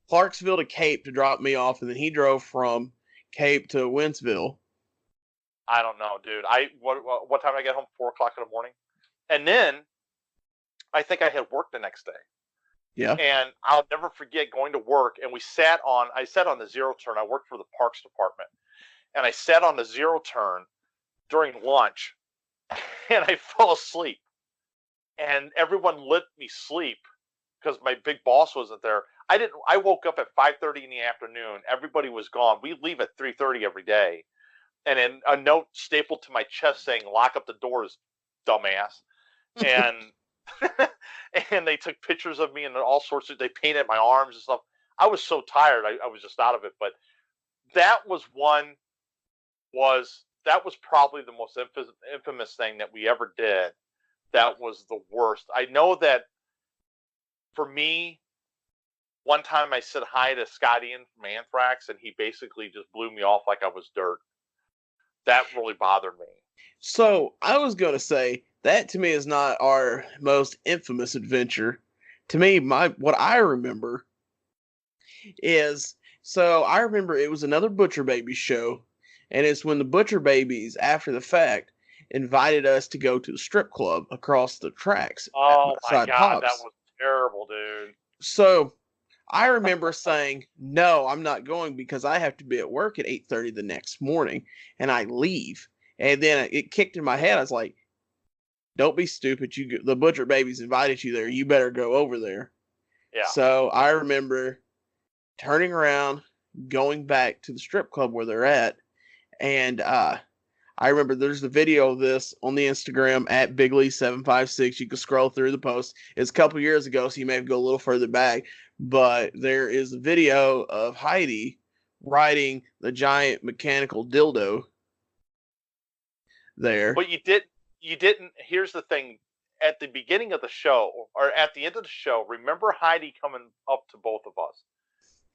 Clarksville to Cape to drop me off, and then he drove from Cape to Wentzville. I don't know, dude. What time did I get home? 4:00 in the morning, and then I think I had work the next day. Yeah. And I'll never forget going to work, and I sat on the zero turn. I worked for the parks department, and I sat on the zero turn during lunch, and I fell asleep. And everyone let me sleep because my big boss wasn't there. I woke up at 5:30 in the afternoon. Everybody was gone. We leave at 3:30 every day. And then a note stapled to my chest saying, "Lock up the doors, dumbass." And and they took pictures of me and all sorts of, they painted my arms and stuff. I was so tired. I was just out of it. But that was probably the most infamous thing that we ever did. That was the worst. I know that for me, one time I said hi to Scott Ian from Anthrax, and he basically just blew me off like I was dirt. That really bothered me. So I was going to say, that to me is not our most infamous adventure. To me, what I remember is, so I remember it was another Butcher Babies show, and it's when the Butcher Babies, after the fact, invited us to go to the strip club across the tracks. Oh my God, that was terrible, dude. So I remember saying, no, I'm not going because I have to be at work at 8:30 the next morning, and I leave. And then it kicked in my head. I was like, don't be stupid. The Butcher Babies invited you there. You better go over there. Yeah. So I remember turning around, going back to the strip club where they're at. And I remember there's the video of this on the Instagram at Bigley756. You can scroll through the post. It's a couple years ago, so you may have to go a little further back. But there is a video of Heidi riding the giant mechanical dildo there. But you didn't, here's the thing. At the beginning of the show, or at the end of the show, remember Heidi coming up to both of us?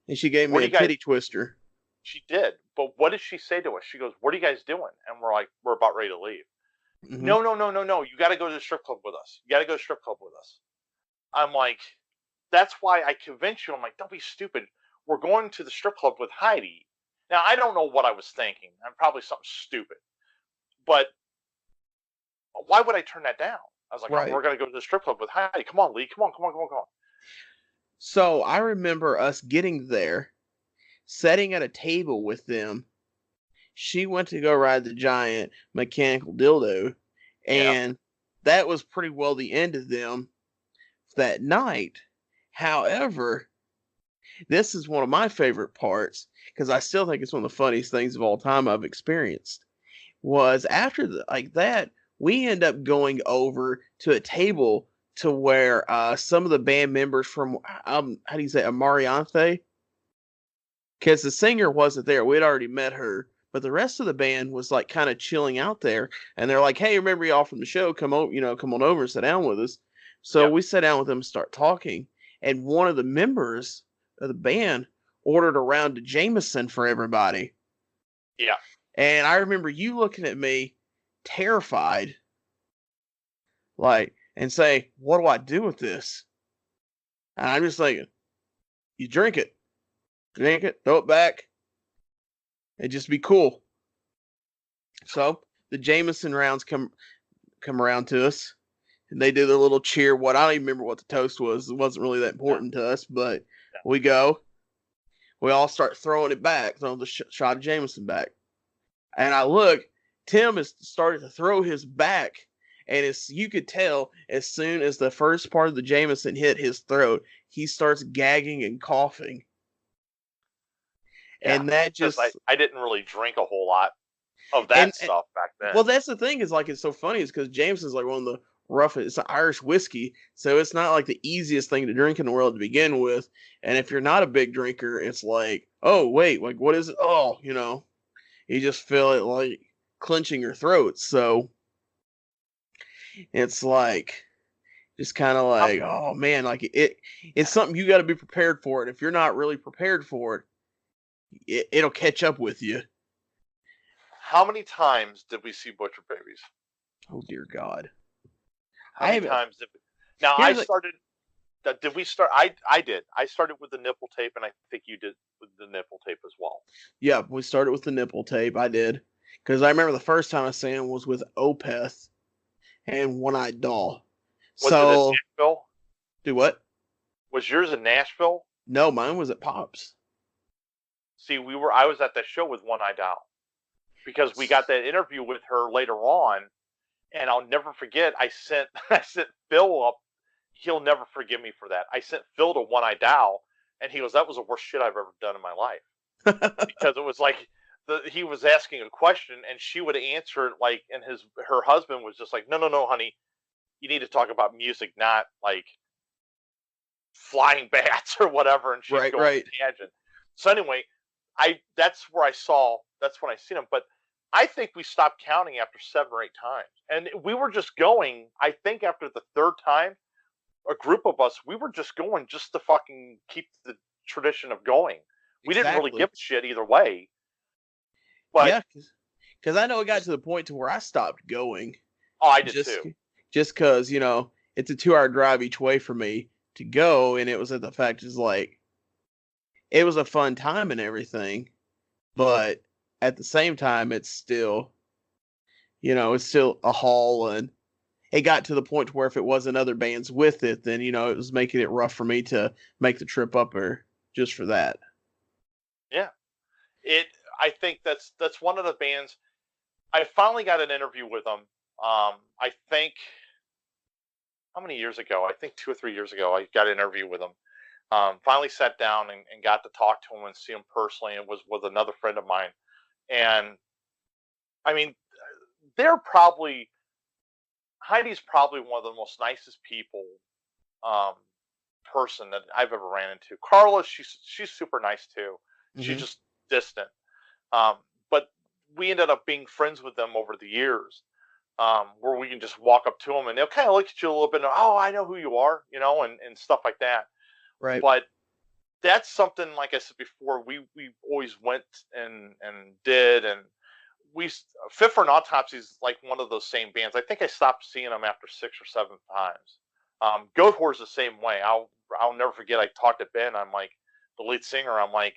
And she gave me a titty twister. She did. But what did she say to us? She goes, "What are you guys doing?" And we're like, "We're about ready to leave." Mm-hmm. No. You got to go to the strip club with us. You got to go to the strip club with us. I'm like, that's why I convinced you. I'm like, don't be stupid. We're going to the strip club with Heidi. Now, I don't know what I was thinking. I'm probably something stupid. But why would I turn that down? I was like, right. We're going to go to the strip club with Heidi. Come on, Lee. Come on. So I remember us getting there, sitting at a table with them. She went to go ride the giant mechanical dildo, and that was pretty well the end of them that night. However, this is one of my favorite parts, because I still think it's one of the funniest things of all time I've experienced, was after that, we end up going over to a table to where some of the band members from, how do you say, Amariante? Because the singer wasn't there. We'd already met her. But the rest of the band was like kind of chilling out there. And they're like, hey, remember y'all from the show? Come on over and sit down with us. So we sat down with them and start talking. And one of the members of the band ordered a round of Jameson for everybody. Yeah. And I remember you looking at me terrified, and say, what do I do with this? And I'm just thinking, you drink it, throw it back, and just be cool. So the Jameson rounds come around to us, and they do their little cheer. I don't even remember what the toast was. It wasn't really that important to us, but we go. We all start throwing it back, throwing the shot of Jameson back. And I look, Tim has started to throw his back, and you could tell as soon as the first part of the Jameson hit his throat, he starts gagging and coughing. Yeah, and that just... I didn't really drink a whole lot. of that And stuff back then. well, that's the thing is like it's so funny is because James is like one of the roughest. It's an Irish whiskey, so it's not like the easiest thing to drink in the world to begin with. And if you're not a big drinker, it's like, oh wait, like what is it? Oh, you just feel it like clenching your throat. So it's like just kind of How, like, oh man, like it's something you got to be prepared for. And if you're not really prepared for it'll catch up with you. how many times did we see Butcher Babies? Oh dear God. How I many haven't. times did we? Now I Here's a, started. Did we start? I did. I started with the nipple tape, and I think you did with the nipple tape as well. Yeah, we started with the nipple tape. I did. Because I remember the first time I sang was with Opeth and One Eyed Doll. Was it in So, Nashville? do what? Was yours in Nashville? No, mine was at Pops. See, I was at that show with One Eye Doll because we got that interview with her later on, and I'll never forget. I sent I sent Phil up. He'll never forgive me for that. I sent Phil to One Eye Doll, and he goes, "That was the worst shit I've ever done in my life," because it was like he was asking a question, and she would answer it like, and her husband was just like, "No, no, no, honey, you need to talk about music, not like flying bats or whatever," and she's Right, going right. tangent. So anyway, that's when I seen him. But I think we stopped counting after 7 or 8 times, and we were just going. I think after the third time, a group of us, we were just going just to fucking keep the tradition of going. We didn't really Exactly. give a shit either way. But Yeah, because I know it got to the point to where I stopped going. oh, I did Just too. just because, it's a 2 hour drive each way for me to go. And it was at the fact is like, it was a fun time and everything. But at the same time, it's still a haul, and it got to the point where if it wasn't other bands with it, then it was making it rough for me to make the trip up there just for that. Yeah, it. I think that's one of the bands. I finally got an interview with them. I think how many years ago? I think 2 or 3 years ago, I got an interview with him. Finally sat down and got to talk to him and see him personally, and was with another friend of mine. And I mean, they're probably Heidi's probably one of the most nicest people, um, person that I've ever ran into. Carla, she's super nice too. She's Mm-hmm. just distant. But we ended up being friends with them over the years, where we can just walk up to them and they'll kind of look at you a little bit and, oh, I know who you are, and stuff like that. Right. But that's something, like I said before, we always went and did. And we Fit for an Autopsy is like one of those same bands. I think I stopped seeing them after 6 or 7 times. Goat Whore's the same way. I'll never forget. I talked to Ben. I'm like, the lead singer. I'm like,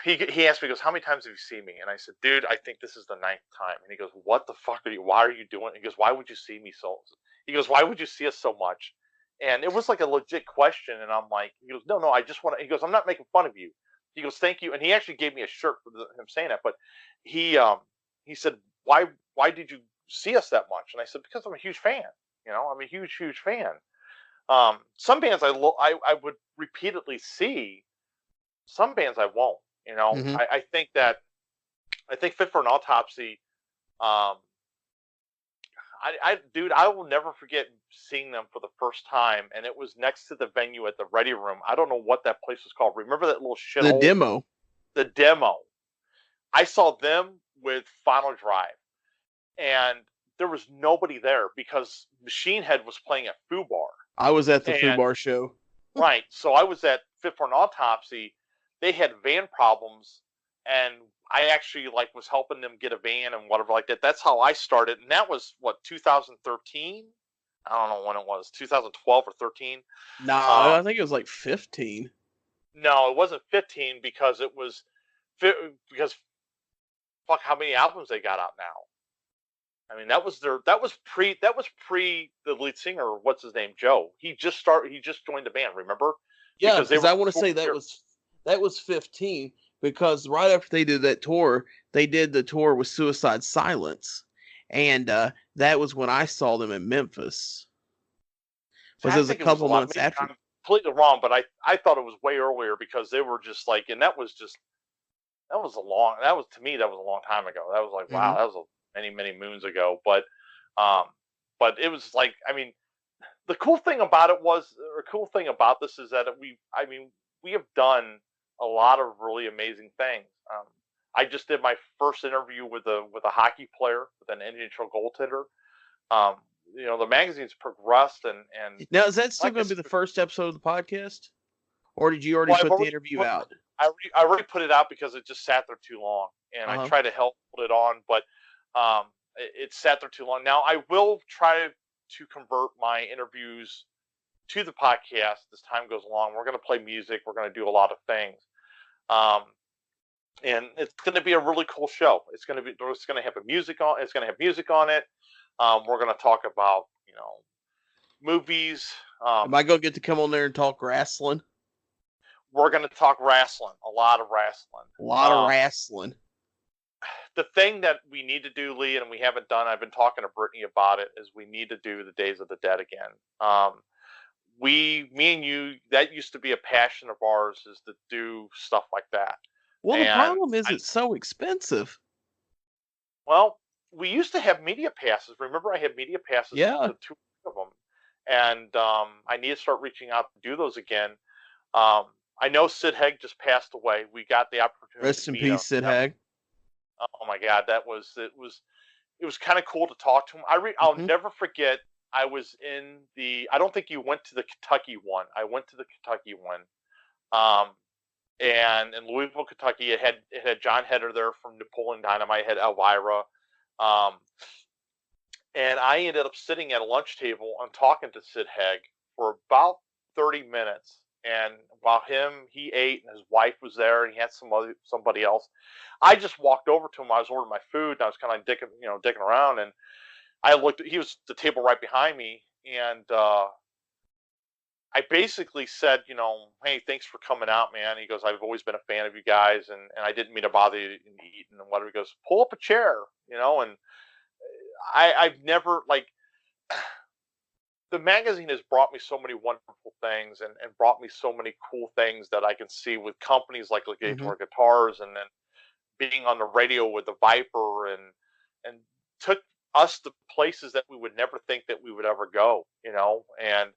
he asked me, he goes, "How many times have you seen me?" And I said, "Dude, I think this is the 9th time." And he goes, "What the fuck are you? Why are you doing?" He goes, "Why would you see me so?" He goes, "Why would you see us so much?" And it was like a legit question. And I'm like, he goes, "No, no, I just want to." He goes, "I'm not making fun of you." He goes, "Thank you." And he actually gave me a shirt for him saying that. But he he said, "Why did you see us that much?" And I said, "Because I'm a huge fan. I'm a huge fan." Some bands I would repeatedly see. Some bands I won't. Mm-hmm. I think Fit for an Autopsy. Um, dude, I will never forget seeing them for the first time, and it was next to the venue at the Ready Room. I don't know what that place was called. Remember that little The shithole? demo. The Demo. I saw them with Final Drive, and there was nobody there because Machine Head was playing at Foo Bar. I was at the Foo And Bar show. right, so I was at Fit for an Autopsy. They had van problems, and I actually was helping them get a van and whatever like that. That's how I started, and that was what 2013. I don't know when it was, 2012 or 13. Nah, Um, I think it was like 15. no, it wasn't 15 because it was because fuck how many albums they got out now. I mean, that was pre the lead singer, what's his name, Joe. He just joined the band, remember? Yeah, Because they because were I want to say touring here. that was 15 because right after they did that tour, they did the tour with Suicide Silence, and that was when I saw them in Memphis. See, Was it I was a think it was a couple lot. months Maybe after? I'm completely wrong, but I thought it was way earlier because they were just like, and that was just to me, that was a long time ago. That was like, wow, Hmm. that was many, many moons ago. Um, but it was like, I mean, the cool thing about it was, or cool thing about this is that we have done a lot of really amazing things. I just did my first interview with a hockey player, with an NHL goaltender. Um, the magazine's progressed, and Now, is that still like I going to said, be the first episode of the podcast, or did you already well, put the interview out? I already put it out because it just sat there too long, and Uh I huh. tried to help put it on, but it sat there too long. Now I will try to convert my interviews to the podcast as time goes along. We're going to play music. We're going to do a lot of things, um, and it's going to be a really cool show. It's going to have music on. It's going to have music on it. We're going to talk about movies. Am I going to get to come on there and talk wrestling? We're going to talk wrestling, a lot of wrestling. A lot of wrestling. The thing that we need to do, Lee, and we haven't done, I've been talking to Brittany about it, is we need to do the Days of the Dead again. Me and you, that used to be a passion of ours, is to do stuff like that. Well, the And problem is it's so expensive. well, we used to have media passes. Remember, I had media passes Yeah. to two of them, and I need to start reaching out to do those again. Um, I know Sid Haig just passed away. We got the opportunity Rest to in meet him. peace, Sid Haig. Oh my God, it was kind of cool to talk to him. I'll Hmm. never forget. I was in the. I don't think you went to the Kentucky one. I went to the Kentucky one, and in Louisville, Kentucky, it had John Heder there from Napoleon Dynamite. It had Elvira, um, and I ended up sitting at a lunch table and talking to Sid Haig for about 30 minutes. And while he ate and his wife was there, and he had somebody else, I just walked over to him. I was ordering my food, and I was kind of dicking around, and I looked. He was the table right behind me, and I basically said, hey, thanks for coming out, man. He goes, I've always been a fan of you guys, and I didn't mean to bother you and eat and whatever. He goes, pull up a chair, and I've never the magazine has brought me so many wonderful things and brought me so many cool things that I can see with companies like Hmm. Legator Guitars, and then being on the radio with the Viper, and took us to places that we would never think that we would ever go, and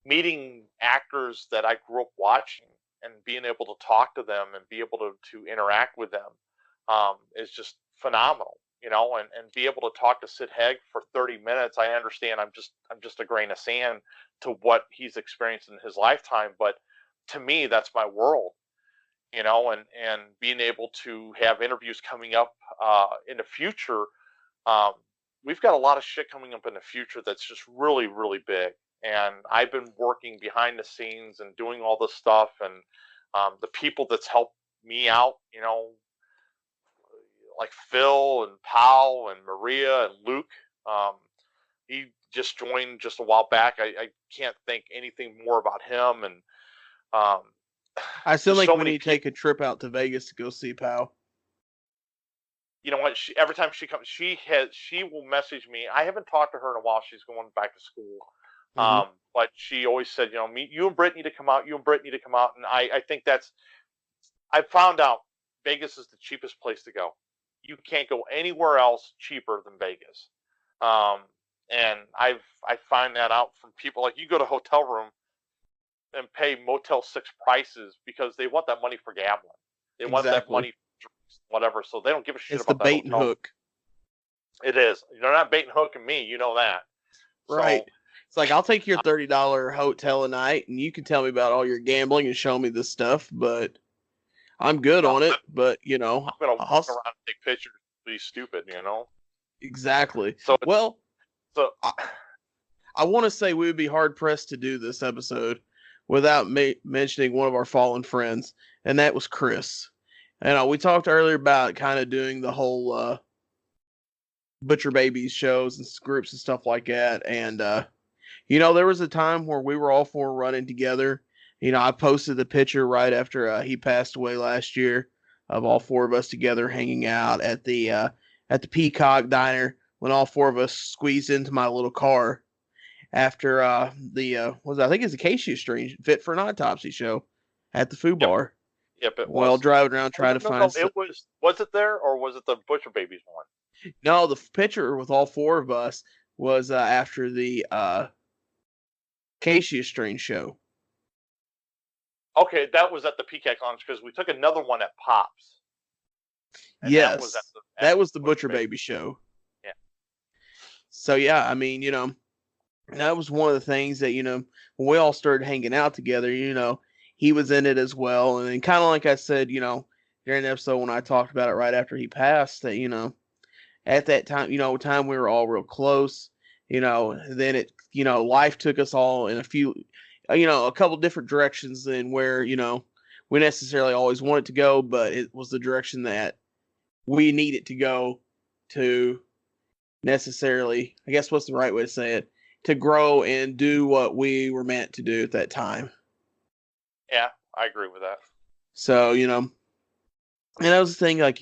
meeting actors that I grew up watching and being able to talk to them and be able to interact with them is just phenomenal, and be able to talk to Sid Haig for 30 minutes. I understand I'm just a grain of sand to what he's experienced in his lifetime, but to me that's my world, and being able to have interviews coming up in the future. Um, we've got a lot of shit coming up in the future that's just really, really big. And I've been working behind the scenes and doing all this stuff, and the people that's helped me out, like Phil and Powell and Maria and Luke. Um, he just joined just a while back. I can't think anything more about him, and um, I still just think so we many need to people. take a trip out to Vegas to go see Pow. You know what? Every time she comes, she will message me. I haven't talked to her in a while. She's going back to school, Hmm. but she always said, you and Britt need to come out. You and Britt need to come out. And I think I found out Vegas is the cheapest place to go. You can't go anywhere else cheaper than Vegas. Um, and I find that out from people. Like, you go to a hotel room and pay Motel 6 prices because they want that money for gambling. They want that Exactly. money for drinks, whatever. So they don't give a shit It's the about that bait and hotel room. hook. It is. They're not bait and hooking me. You know that. Right. So It's like, I'll take your $30 hotel a night and you can tell me about all your gambling and show me this stuff, but I'm good no, on it. But, I'm gonna I'll, walk around and take pictures. Be stupid. exactly. So Well, so I, I want to say we would be hard pressed to do this episode without mentioning one of our fallen friends, and that was Chris. And we talked earlier about kind of doing the whole Butcher Babies shows and groups and stuff like that. And, there was a time where we were all four running together. I posted the picture right after he passed away last year of all four of us together hanging out at the Peacock Diner when all four of us squeezed into my little car after I think it's the Acacia Stream Fit for an Autopsy show at the Foo yep, Bar. Yep, it Well, was. driving around Oh, trying no, to no, find no. It was it there or was it the Butcher Babies one? no, the picture with all four of us was after the Casey Strain show. Okay, that was at the Peacock Lounge because we took another one at Pops, and that was Yes, at that was the Butcher Butcher Baby. Baby show. Yeah. So yeah, I mean, that was one of the things that when we all started hanging out together, he was in it as well, and then kind of like I said, during the episode when I talked about it right after he passed, that at that time, time we were all real close, then it, life took us all in a couple different directions than where we necessarily always wanted to go, but it was the direction that we needed to go to necessarily, I guess what's the right way to say it, to grow and do what we were meant to do at that time. Yeah, I agree with that. So, and that was the thing, like,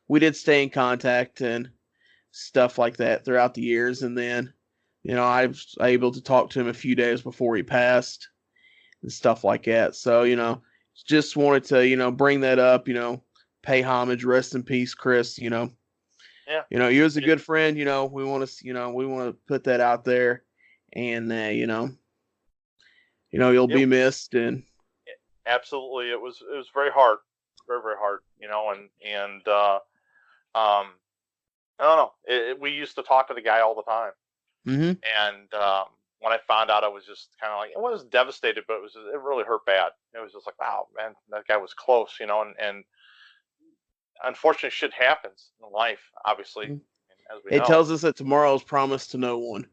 we did stay in contact and stuff like that throughout the years. And then, I was able to talk to him a few days before he passed and stuff like that. So, just wanted to, bring that up, pay homage, rest in peace, Chris, Yeah. he was a good friend. We want to put that out there, and you'll be missed. And absolutely, it was very hard, very very hard. I don't know. We used to talk to the guy all the time, and when I found out, I was just kind of like, I was devastated, but it really hurt bad. It was just like, wow, man, that guy was close, and unfortunately, shit happens in life, obviously, as we know. It tells us that tomorrow is promised to no one.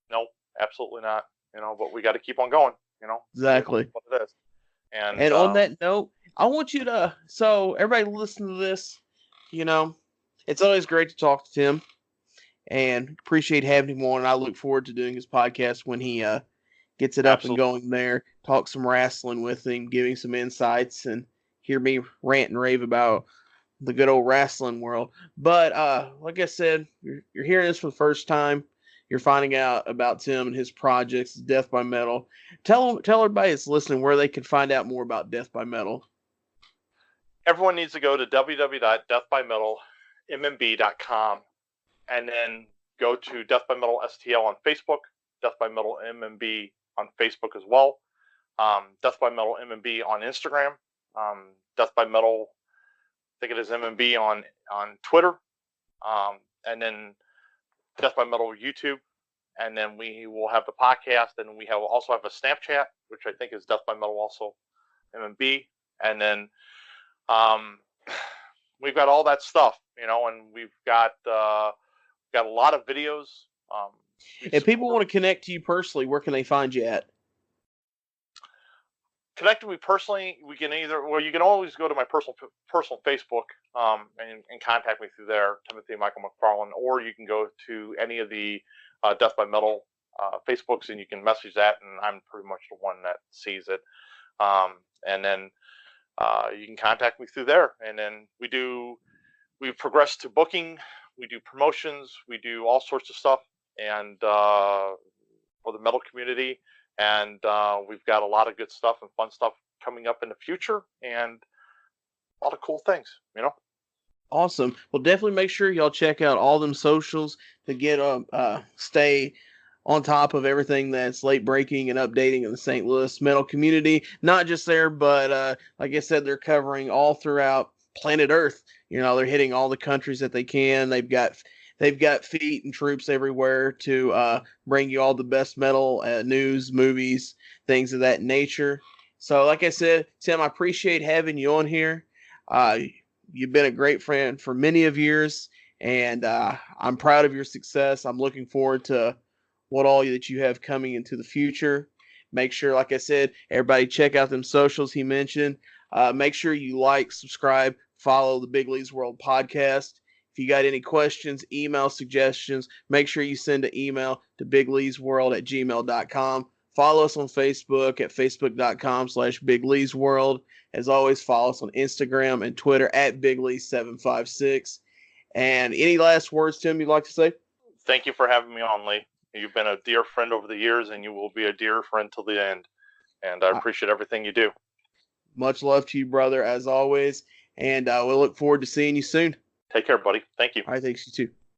No, absolutely not. But we got to keep on going. Exactly. What it is. And on that note, I want you to, so everybody listen to this, it's always great to talk to Tim and appreciate having him on. And I look forward to doing his podcast when he gets it up and going there, talk some wrestling with him, giving some insights and hear me rant and rave about the good old wrestling world. But like I said, you're hearing this for the first time. You're finding out about Tim and his projects, Death by Metal. Tell everybody that's listening where they can find out more about Death by Metal. Everyone needs to go to www.deathbymetalmmb.com and then go to Death by Metal STL on Facebook, Death by Metal MMB on Facebook as well, Death by Metal MMB on Instagram, Death by Metal, I think it is MMB on Twitter, and then Death by Metal YouTube, and then we will have the podcast, and we also have a Snapchat, which I think is Death by Metal also MMB, and then we've got all that stuff, and we've got a lot of videos. If people want to connect to you personally, where can they find you at? Connect with me personally, you can always go to my personal Facebook and contact me through there, Timothy Michael McFarland, or you can go to any of the Death by Metal Facebooks and you can message that, and I'm pretty much the one that sees it. And then you can contact me through there, and then we've progressed to booking, we do promotions, we do all sorts of stuff, and for the metal community. And we've got a lot of good stuff and fun stuff coming up in the future, and a lot of cool things, Awesome. Well, definitely make sure y'all check out all them socials to get stay on top of everything that's late breaking and updating in the St. Louis metal community. Not just there, but like I said, they're covering all throughout planet Earth. They're hitting all the countries that they can. They've got feet and troops everywhere to bring you all the best metal news, movies, things of that nature. So, like I said, Tim, I appreciate having you on here. You've been a great friend for many of years, and I'm proud of your success. I'm looking forward to what all that you have coming into the future. Make sure, like I said, everybody check out them socials he mentioned. Make sure you like, subscribe, follow the Big Lee's World podcast. If you got any questions, email suggestions, make sure you send an email to bigleesworld@gmail.com. Follow us on Facebook at facebook.com/bigleesworld. As always, follow us on Instagram and Twitter at biglee756. And any last words, Tim, you'd like to say? Thank you for having me on, Lee. You've been a dear friend over the years, and you will be a dear friend till the end. And I appreciate everything you do. Much love to you, brother, as always. And we'll look forward to seeing you soon. Take care, buddy. Thank you. All right, thanks, you too.